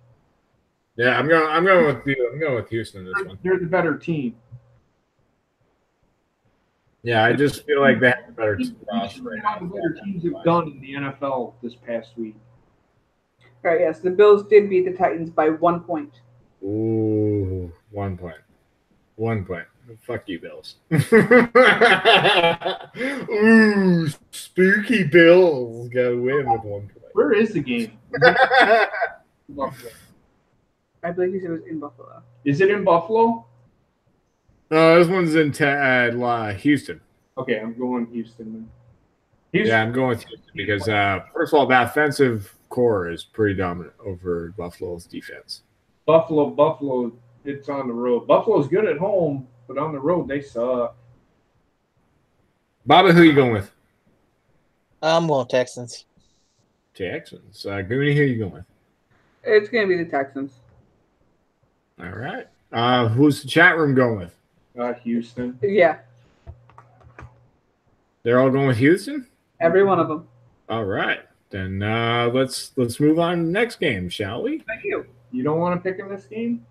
Yeah, I'm going with you. I'm going with Houston this one. They're the better team. Yeah, I just feel like they have a better roster One right now. of the better teams have done in the NFL this past week. All right, yes. The Bills did beat the Titans by 1 point. Ooh, 1 point. 1 point. Fuck you, Bills. Ooh, spooky Bills. Gotta win with 1 point. Where is the game? I believe he said it was in Buffalo. Is it in Buffalo? No, this one's in Houston. Okay, I'm going Houston then. Yeah, I'm going with Houston because, first of all, that offensive core is pretty dominant over Buffalo's defense. Buffalo, it's on the road. Buffalo's good at home, but on the road, they suck. Bobby, who are you going with? I'm going Texans. Texans. Goody, who are you going with? It's going to be the Texans. All right. Who's the chat room going with? Houston. Yeah, They're all going with Houston? every one of them. All right. Then let's move on to the next game, shall we? Thank you. You don't want to pick in this game?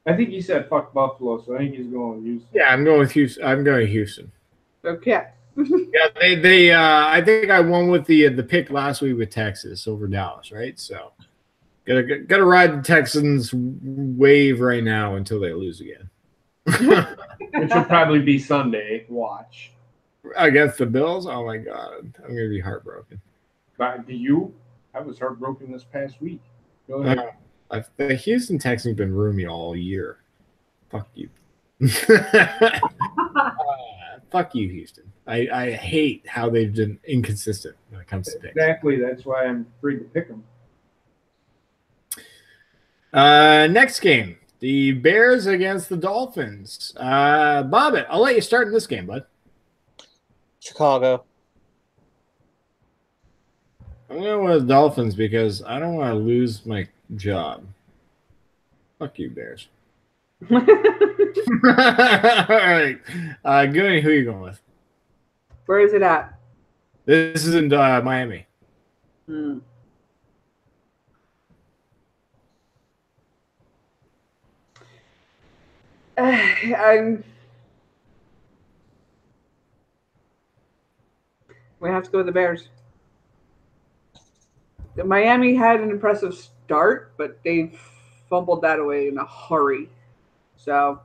I think he said fuck Buffalo, so I think he's going with Houston. Yeah, I'm going with Houston. I'm going Houston. Okay. Yeah, they I think I won with the pick last week with Texas over Dallas, right? So gotta ride the Texans wave right now until they lose again. Which will probably be Sunday. Watch. Against the Bills? Oh my god. I'm gonna be heartbroken. But do you? I was heartbroken this past week. Go ahead. The Houston Texans have been roomy all year. Fuck you. Fuck you, Houston. I hate how they've been inconsistent when it comes to picks. Exactly. That's why I'm free to pick them. Next game. The Bears against the Dolphins. Bobbit, I'll let you start in this game, bud. Chicago. I'm going with the Dolphins because I don't want to lose my job. Fuck you, Bears. All right. Goody, who are you going with? Where is it at? This is in Miami. We have to go with the Bears. Miami had an impressive start, but they fumbled that away in a hurry. So,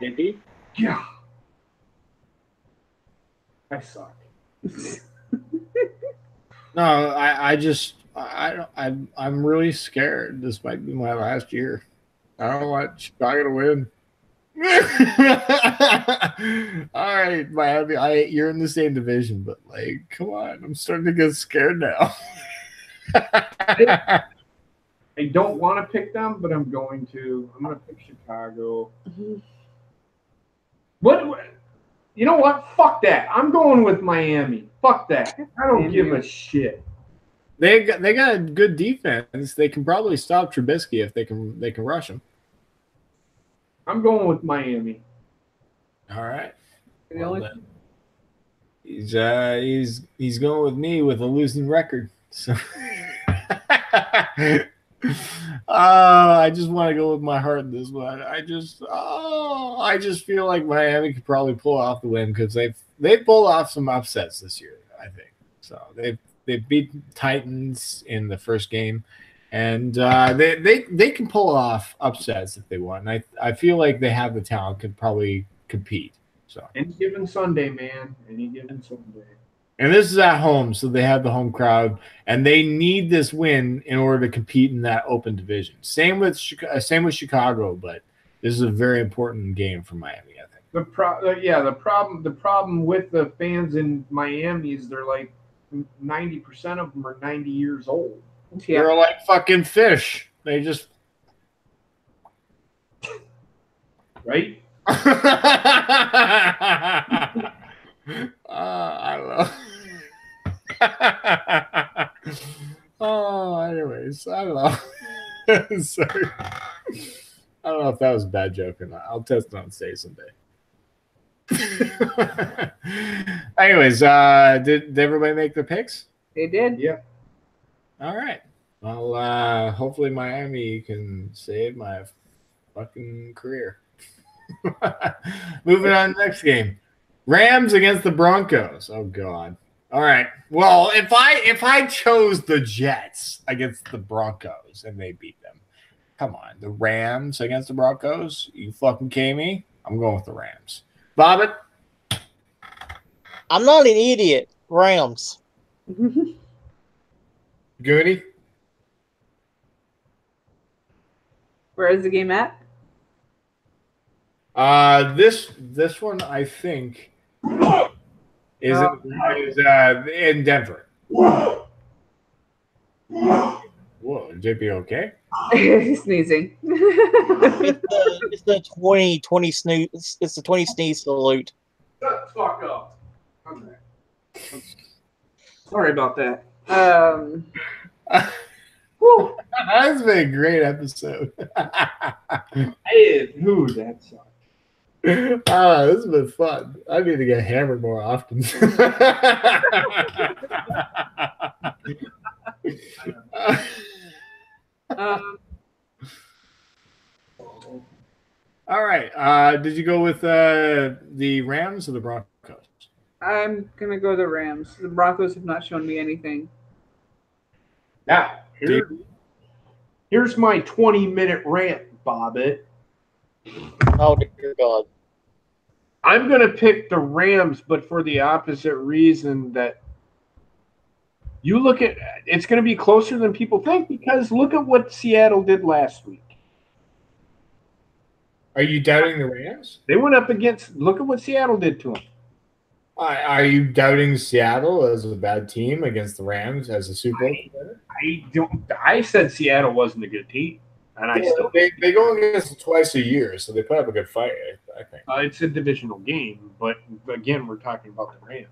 Indeed. Yeah. I suck. No, I'm really scared. This might be my last year. I don't want Chicago to win. All right, Miami. You're in the same division, but like, come on, I'm starting to get scared now. I don't want to pick them, but I'm going to. I'm going to pick Chicago. What? You know what? Fuck that. I'm going with Miami. Fuck that. I don't give a shit. They got a good defense. They can probably stop Trubisky if they can rush him. I'm going with Miami. All right. Well, he's going with me with a losing record. So I just want to go with my heart in this one. I just feel like Miami could probably pull off the win because they pulled off some upsets this year, I think. So they beat Titans in the first game, and they can pull off upsets if they want. And I feel like they have the talent, could probably compete. So any given Sunday, man. Any given Sunday. And this is at home, so they have the home crowd, and they need this win in order to compete in that open division. Same with Chicago, but this is a very important game for Miami, I think. The problem with the fans in Miami is they're like 90% of them are 90 years old. Yeah. They're like fucking fish. They just right. I don't know. Anyways, I don't know. Sorry. I don't know if that was a bad joke or not. I'll test it on stage someday. Anyways, did everybody make their picks? They did. Yeah. All right. Well, hopefully Miami can save my fucking career. Moving on to the next game. Rams against the Broncos. Oh God. All right. Well, if I chose the Jets against the Broncos and they beat them, come on. The Rams against the Broncos? You fucking kidding me? I'm going with the Rams. Bobbit? I'm not an idiot. Rams. Goody? Where is the game at? This one I think is in Denver. Whoa, JP, okay? Sneezing. It's the 20 sneeze. It's the 20 sneeze salute. Shut the fuck up. Sorry about that. That's been a great episode. Hey, dude, that sucks. This has been fun. I need to get hammered more often. All right. Did you go with the Rams or the Broncos? I'm gonna go the Rams. The Broncos have not shown me anything. Now, here's my 20-minute rant, Bobbit. Oh dear God. I'm going to pick the Rams, but for the opposite reason that you look at it's going to be closer than people think because look at what Seattle did last week. Are you doubting the Rams? They went up against look at what Seattle did to them. Are you doubting Seattle as a bad team against the Rams as a Super Bowl contender? I said Seattle wasn't a good team. And they go against it twice a year, so they put up a good fight, I think. It's a divisional game, but again, we're talking about the Rams.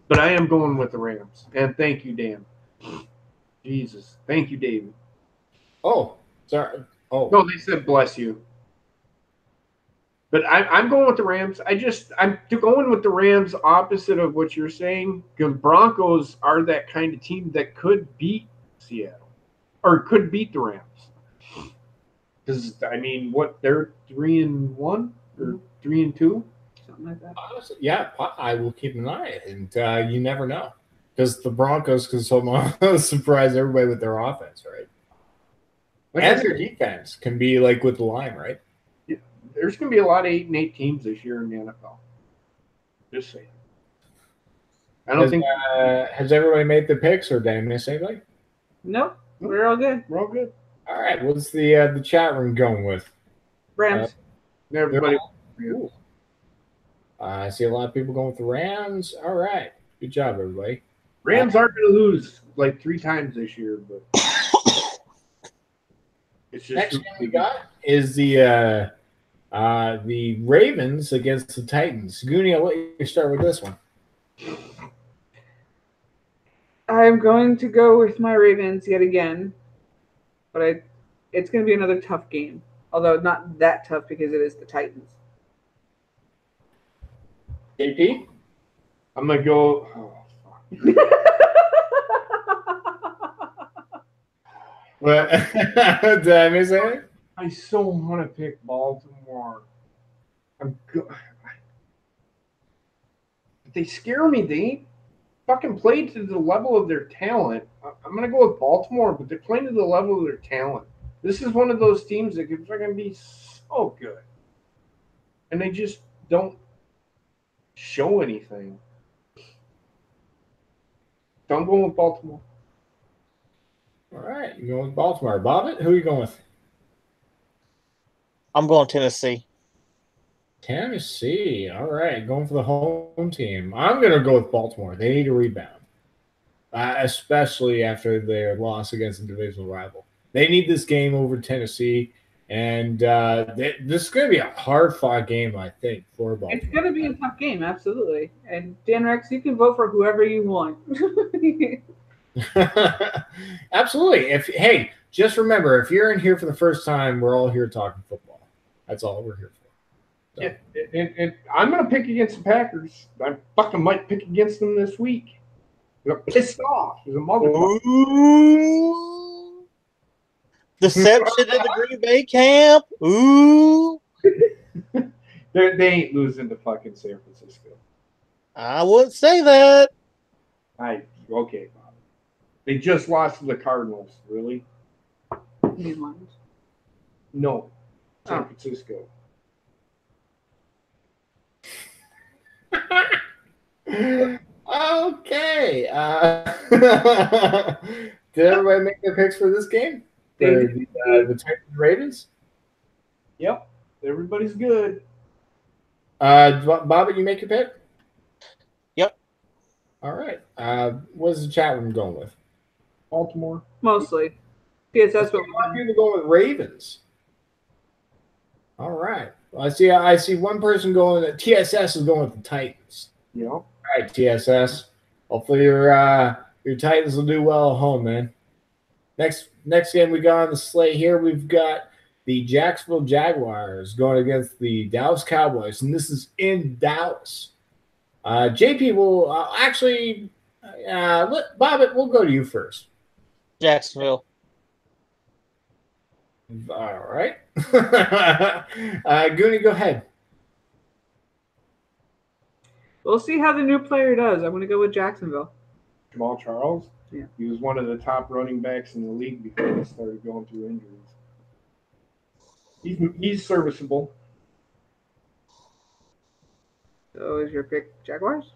But I am going with the Rams. And thank you, Dan. Jesus. Thank you, David. Oh, sorry. Oh. No, they said bless you. But I'm going with the Rams. I'm going with the Rams opposite of what you're saying because Broncos are that kind of team that could beat Seattle or could beat the Rams. Because, I mean, they're 3-1 or 3-2? Something like that. Honestly, yeah, I will keep an eye, and you never know. Because the Broncos can somehow surprise everybody with their offense, right? And their defense can be like with the line, right? Yeah, there's going to be a lot of 8-8 teams this year in the NFL. Just saying. I don't think. Has everybody made their picks, or did I miss anybody? Nope. We're all good. We're all good. All right, what's the chat room going with? Rams. Everybody. I see a lot of people going with the Rams. All right, good job, everybody. Rams aren't going to lose like 3 times this year, but it's just next game we got is the Ravens against the Titans. Goonie, I'll let you start with this one. I'm going to go with my Ravens yet again, but it's going to be another tough game. Although not that tough because it is the Titans. JP? I'm going to go. Oh, fuck. What? Did I miss anything? I so want to pick Baltimore. They scare me. They ain't fucking played to the level of their talent. I'm going to go with Baltimore, but they're playing to the level of their talent. This is one of those teams that could fucking be so good. And they just don't show anything. So I'm going with Baltimore. All right, you're going with Baltimore. Bobbit, who are you going with? I'm going Tennessee. Tennessee. All right, going for the home team. I'm going to go with Baltimore. They need a rebound, especially after their loss against a divisional rival. They need this game over Tennessee, and this is going to be a hard-fought game, I think, for Baltimore. It's going to be a tough game, absolutely. And Dan Rex, you can vote for whoever you want. Absolutely. Hey, just remember, if you're in here for the first time, we're all here talking football. That's all we're here for. So. Yeah, and I'm going to pick against the Packers. I fucking might pick against them this week. I'm pissed off as a motherfucker. Ooh. Deception in the Green Bay camp. Ooh. They ain't losing to fucking San Francisco. I wouldn't say that. Okay, Bob. They just lost to the Cardinals. Really? No. San Francisco. Okay. Did everybody make their picks for this game? For the Titans Ravens? Yep. Everybody's good. Bobbit, you make your pick? Yep. All right. What's the chat room going with? Baltimore. Mostly. Yes, that's what a lot of people going with Ravens. All right. Well, I see one person going that TSS is going with the Titans. Yeah. All right, TSS. Hopefully your Titans will do well at home, man. Next game we got on the slate here, we've got the Jacksonville Jaguars going against the Dallas Cowboys, and this is in Dallas. JP will Bobbit, we'll go to you first. Jacksonville. All right. Goonie, go ahead. We'll see how the new player does. I'm going to go with Jacksonville. Jamal Charles? Yeah. He was one of the top running backs in the league before he started going through injuries. He's serviceable. So is your pick Jaguars?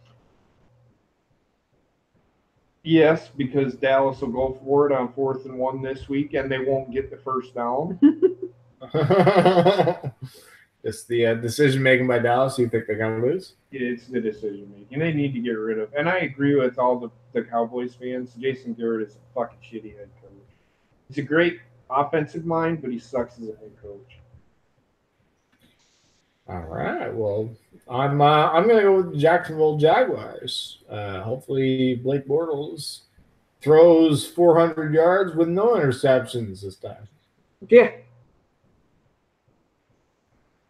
Yes, because Dallas will go for it on 4th and 1 this week, and they won't get the first down. It's the decision making by Dallas. You think they're going to lose? It's the decision making. They need to get rid of. And I agree with all the Cowboys fans. Jason Garrett is a fucking shitty head coach. He's a great offensive mind, but he sucks as a head coach. All right. Well, I'm going to go with the Jacksonville Jaguars. Hopefully, Blake Bortles throws 400 yards with no interceptions this time. Yeah.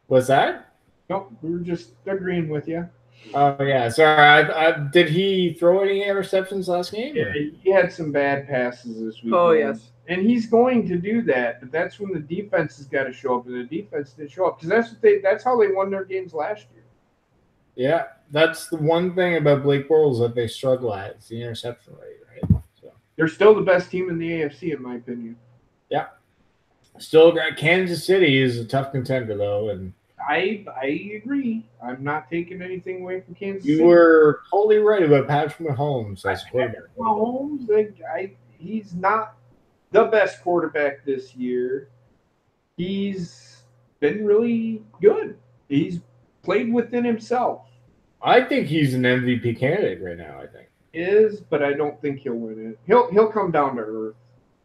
What's that? Nope, we were just agreeing with you. Oh, yeah. Sorry. Did he throw any interceptions last game? Yeah, he had some bad passes this week. Oh, yes. And he's going to do that, but that's when the defense has got to show up, and the defense didn't show up because that's how they won their games last year. Yeah, that's the one thing about Blake Bortles that they struggle at. It's the interception rate, right? So they're still the best team in the AFC, in my opinion. Yeah. Still got Kansas City is a tough contender, though, and I agree. I'm not taking anything away from Kansas City. You were totally right about Patrick Mahomes as quarterback. Mahomes, he's not the best quarterback this year. He's been really good. He's played within himself. I think he's an MVP candidate right now. I think But I don't think he'll win it. He'll come down to earth.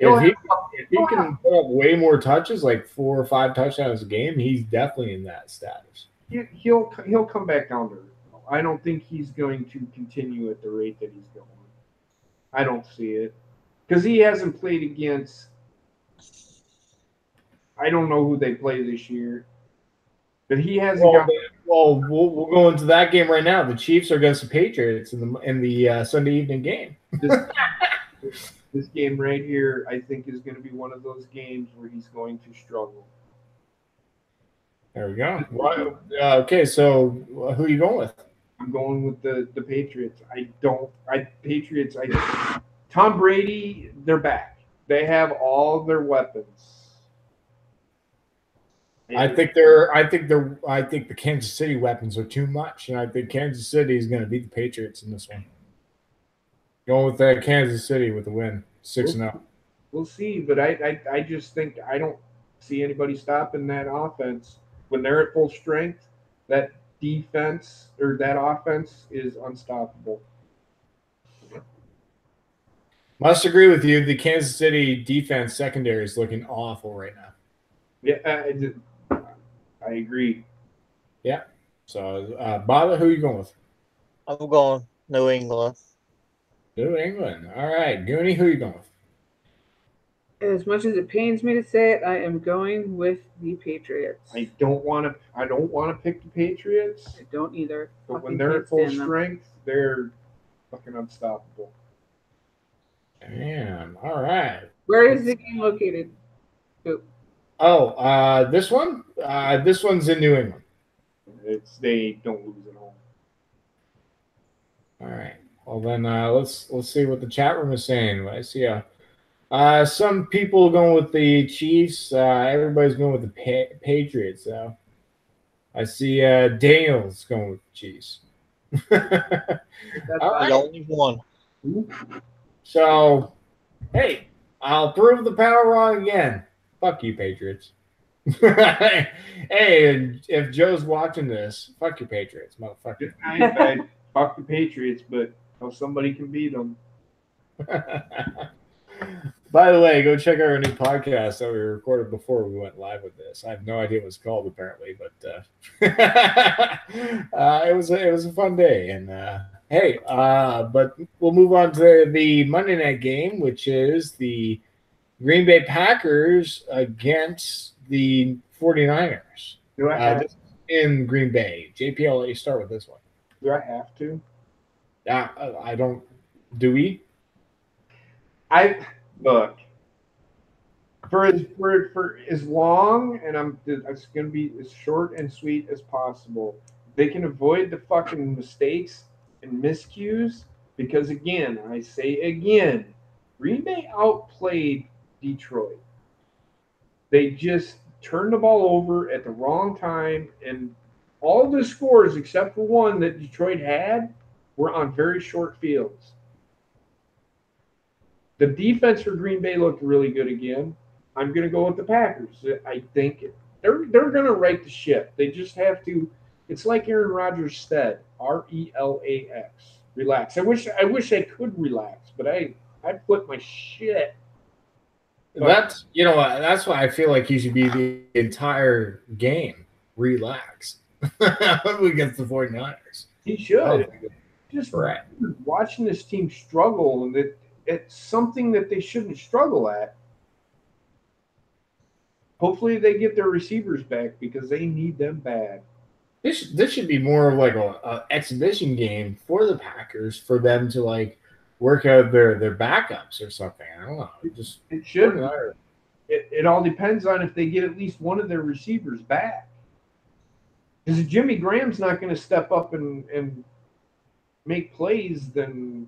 if he can put up way more touches, like 4 or 5 touchdowns a game, he's definitely in that status. He'll come back down to earth. I don't think he's going to continue at the rate that he's going. I don't see it because he hasn't played against. I don't know who they play this year, but he hasn't. We'll go into that game right now. The Chiefs are against the Patriots in the Sunday evening game. This game right here, I think, is going to be one of those games where he's going to struggle. There we go. Okay, so who are you going with? I'm going with the Patriots. Tom Brady, they're back. They have all their weapons. I think the Kansas City weapons are too much, and I think Kansas City is going to beat the Patriots in this one. Going with Kansas City with the win, 6-0. We'll see, but I just think I don't see anybody stopping that offense when they're at full strength. That defense or that offense is unstoppable. Must agree with you. The Kansas City defense secondary is looking awful right now. Yeah, I agree. Yeah. So, Bobbit, who are you going with? I'm going New England. New England. All right. Goonie, who are you going with? As much as it pains me to say it, I am going with the Patriots. I don't want to pick the Patriots. I don't either. But when they're at full strength, they're fucking unstoppable. Damn. All right. Where is the game located? Oh, this one? This one's in New England. They don't lose at home. All right. Well, then let's see what the chat room is saying. I see some people going with the Chiefs. Everybody's going with the Patriots. So I see Daniel's going with the Chiefs. That's the only one. So, hey, I'll prove the power wrong again. Fuck you, Patriots. Hey, if Joe's watching this, fuck you, Patriots, motherfucker. Fuck the Patriots, but somebody can beat them. By the way, go check out our new podcast that we recorded before we went live with this. I have no idea what it's called, apparently, but it was a fun day. And hey, but we'll move on to the Monday night game, which is the Green Bay Packers against the 49ers. In Green Bay. JP, I'll let you start with this one. Do I have to? I don't. Do we? Look, for as long, and it's going to be as short and sweet as possible. They can avoid the fucking mistakes and miscues because, again, I say again, Green Bay outplayed Detroit. They just turned the ball over at the wrong time, and all the scores except for one that Detroit had were on very short fields. The defense for Green Bay looked really good again. I'm going to go with the Packers. I think they're going to right the ship. They just have to. It's like Aaron Rodgers said, RELAX. Relax. I wish I could relax, but I flipped my shit. That's why I feel like he should be the entire game relaxed against the 49ers. He should. Just right. Watching this team struggle, and it's something that they shouldn't struggle at. Hopefully they get their receivers back because they need them bad. This should be more of like a exhibition game for the Packers for them to like work out their backups or something. I don't know. It should. It all depends on if they get at least one of their receivers back. Because if Jimmy Graham's not going to step up and make plays, then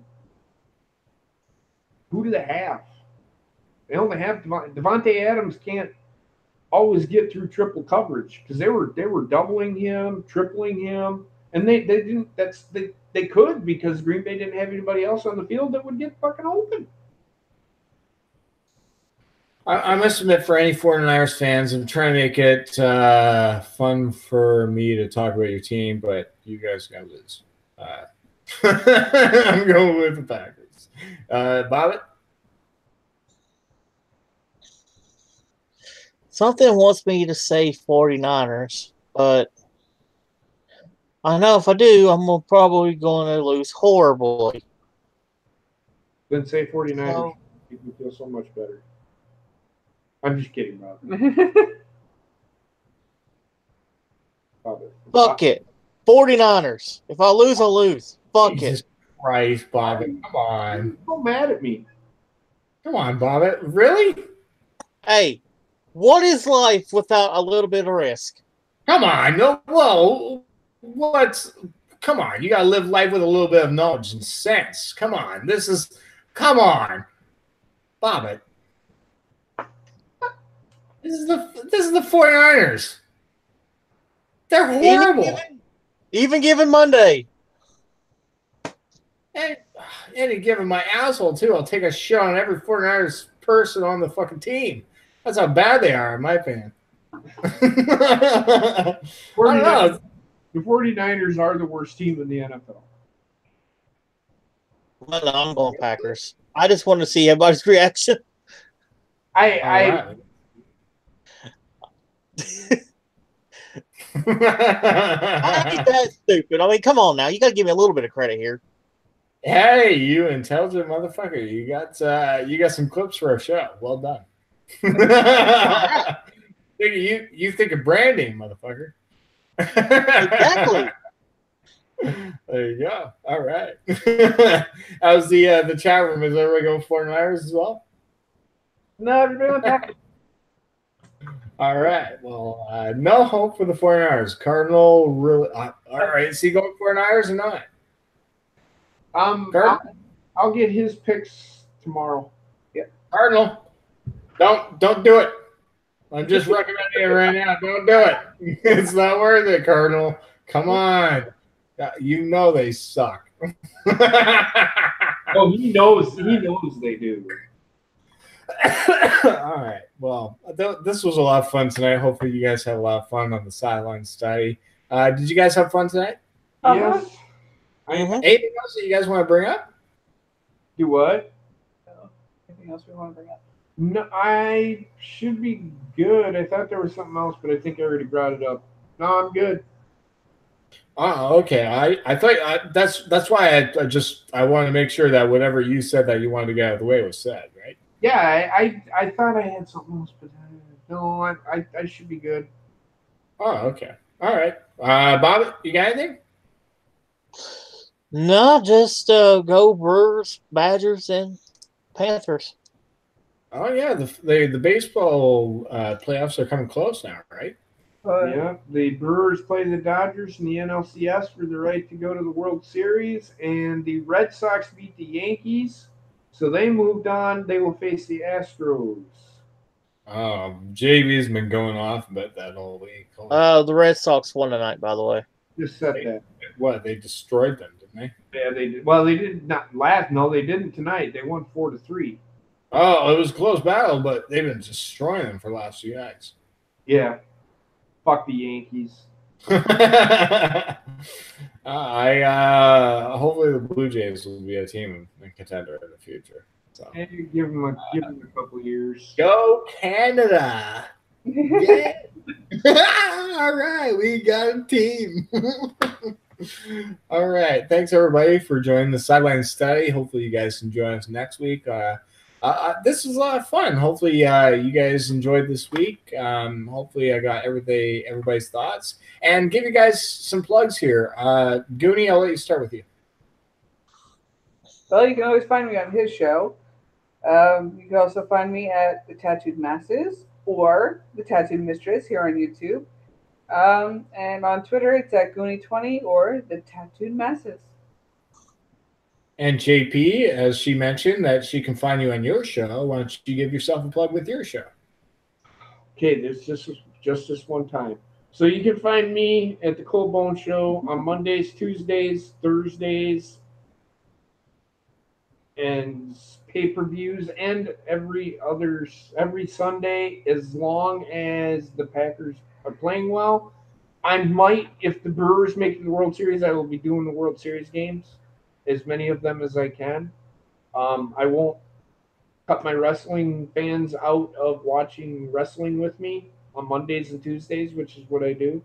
who do they have? They only have Devontae Adams can't always get through triple coverage because they were doubling him, tripling him, and they didn't. They could because Green Bay didn't have anybody else on the field that would get fucking open. I must admit, for any 49ers fans, I'm trying to make it fun for me to talk about your team, but you guys got to lose. I'm going with the Packers. Bobbit? Something wants me to say 49ers, but I know if I do, I'm probably going to lose horribly. Then say 49ers. So, Make me feel so much better. I'm just kidding, Bob. fuck it. 49ers. If I lose, I'll lose. Fuck Jesus it. Christ, Bobbit. Come on. You're so mad at me. Come on, Bobbit. Really? Hey, what is life without a little bit of risk? Come on. No, whoa. Come on. You got to live life with a little bit of knowledge and sense. Come on. Come on. Bobbit. This is the 49ers. They're horrible. Even given Monday. And any given my asshole, too, I'll take a shit on every 49ers person on the fucking team. That's how bad they are, in my opinion. I don't know. The 49ers are the worst team in the NFL. Well, no, I'm going Packers. I just want to see everybody's reaction. I ain't that stupid. I mean, come on now. You got to give me a little bit of credit here. Hey, you intelligent motherfucker. You got some clips for a show. Well done. You think of branding, motherfucker. Exactly. There you go. All right. How's the chat room? Is everybody going 49ers as well? No, everybody went back. All right. Well, no hope for the 49ers. Cardinal really. All right. Is he going 49ers or not? I'll get his picks tomorrow. Yeah. Cardinal. Don't do it. I'm just recommending it right now. Don't do it. It's not worth it, Cardinal. Come on. You know they suck. Oh, he knows they do. All right. Well, this was a lot of fun tonight. Hopefully you guys had a lot of fun on the sideline study. Did you guys have fun tonight? Yes. Anything else that you guys want to bring up? Do what? Anything else we want to bring up? No, I should be good. I thought there was something else, but I think I already brought it up. No, I'm good. Oh, okay. I thought that's why I wanted to make sure that whatever you said that you wanted to get out of the way was said, right? Yeah, I thought I had something else, but no, I should be good. Oh, okay. All right. Bobbit, you got anything? No, just go Brewers, Badgers, and Panthers. Oh yeah, the baseball playoffs are coming close now, right? Yeah, the Brewers play the Dodgers in the NLCS for the right to go to the World Series, and the Red Sox beat the Yankees, so they moved on. They will face the Astros. JB's been going off about that all week. The Red Sox won tonight, by the way. Just said that. What, they destroyed them, didn't they? Yeah, they did. Well, they did not last. No, they didn't tonight. They won 4-3. Oh, it was a close battle, but they've been destroying them for the last few nights. Yeah. Fuck the Yankees. Hopefully the Blue Jays will be a team and contender in the future. So Hey, give them a couple years. go Canada! Yeah. All right, we got a team. All right, thanks everybody for joining the Sideline Study. Hopefully you guys can join us next week. This was a lot of fun. Hopefully you guys enjoyed this week. Hopefully I got everybody's thoughts. And give you guys some plugs here. Goonie, I'll let you start with you. Well, you can always find me on his show. You can also find me at The Tattooed Masses or The Tattooed Mistress here on YouTube. And on Twitter, it's at Goonie20 or The Tattooed Masses. And JP, as she mentioned, that she can find you on your show. Why don't you give yourself a plug with your show? Okay, this just this one time. So you can find me at the Cold Bone Show on Mondays, Tuesdays, Thursdays, and pay-per-views and every Sunday, as long as the Packers are playing well. I might, if the Brewers make the World Series, I will be doing the World Series games, as many of them as I can. I won't cut my wrestling fans out of watching wrestling with me on Mondays and Tuesdays, which is what I do.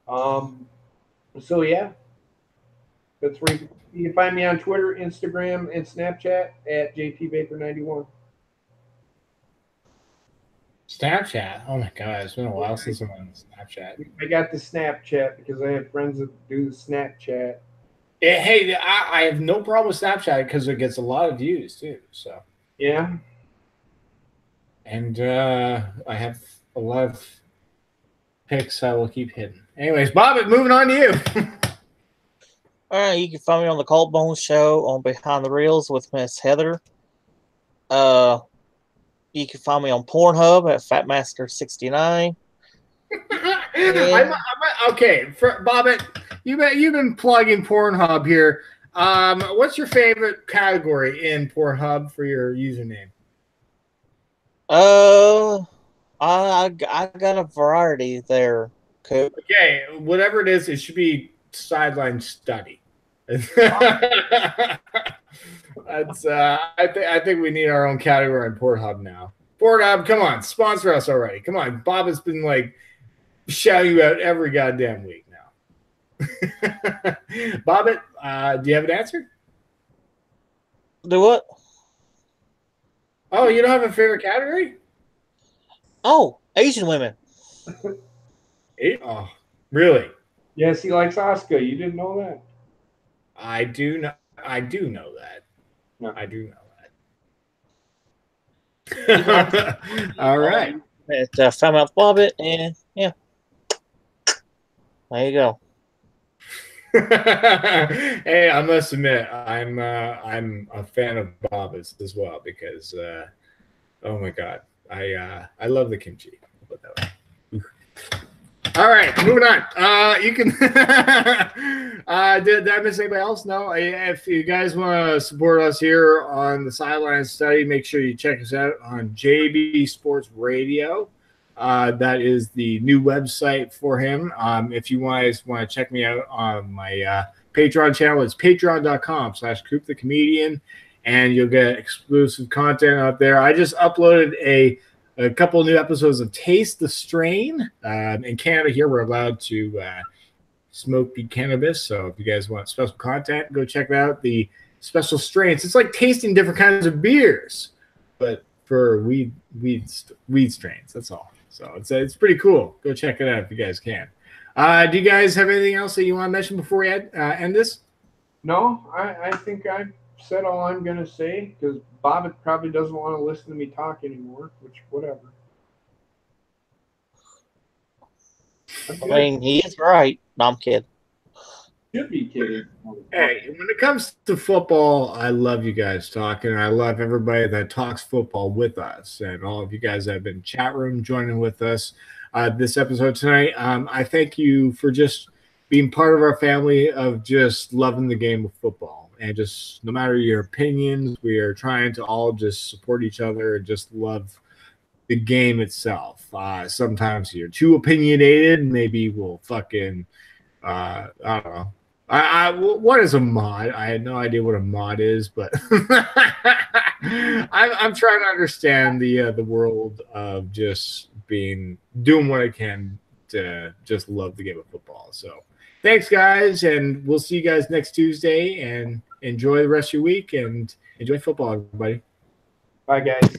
So yeah, that's where you can find me on Twitter, Instagram, and Snapchat at JPVapor91. Snapchat. Oh my god, it's been a while since I'm on Snapchat. I got the Snapchat because I have friends that do the Snapchat. Yeah, hey, I have no problem with Snapchat because it gets a lot of views too. So yeah, and I have a lot of pics I will keep hidden. Anyways, Bobbit, moving on to you. All right, you can find me on the Cold Bones Show on Behind the Reels with Miss Heather. You can find me on Pornhub at Fatmaster69. Okay, Bobbit, you've been plugging Pornhub here. What's your favorite category in Pornhub for your username? I got a variety there, Coop. Okay, whatever it is, it should be sideline study. That's I think we need our own category on Pornhub now. Pornhub, come on, sponsor us already. Come on, Bob has been like shouting you out every goddamn week now. Bobbit, do you have an answer? Do what? Oh, you don't have a favorite category? Oh, Asian women. Oh, really? Yes, he likes Asuka. You didn't know that? I do know that. No. I do know that. All right. At FoulMouthBobbit, and yeah, there you go. Hey, I must admit, I'm a fan of Bobbit's as well because, oh my god, I love the kimchi. I'll put that way. All right, moving on. You can. Did I miss anybody else? No. If you guys want to support us here on the Sideline Study, make sure you check us out on JB Sports Radio. That is the new website for him. If you guys want to check me out on my Patreon channel, it's patreon.com/CoopTheComedian, and you'll get exclusive content out there. I just uploaded a couple of new episodes of Taste the Strain. In Canada here, we're allowed to smoke the cannabis. So if you guys want special content, go check out the special strains. It's like tasting different kinds of beers, but for weed strains. That's all. So it's pretty cool. Go check it out if you guys can. Do you guys have anything else that you want to mention before we end this? No, I think I said all I'm going to say because Bobbit probably doesn't want to listen to me talk anymore, which, whatever. I mean, he is right. No, I'm kidding. Should be kidding. Hey, when it comes to football, I love you guys talking. I love everybody that talks football with us, and all of you guys that have been in chat room joining with us this episode tonight. I thank you for just being part of our family of just loving the game of football, and just no matter your opinions, we are trying to all just support each other and just love the game itself. Sometimes you're too opinionated, maybe we'll fucking I don't know. What is a mod? I had no idea what a mod is, but I'm trying to understand the world of just doing what I can to just love the game of football. So thanks, guys, and we'll see you guys next Tuesday. And enjoy the rest of your week and enjoy football, everybody. Bye, guys.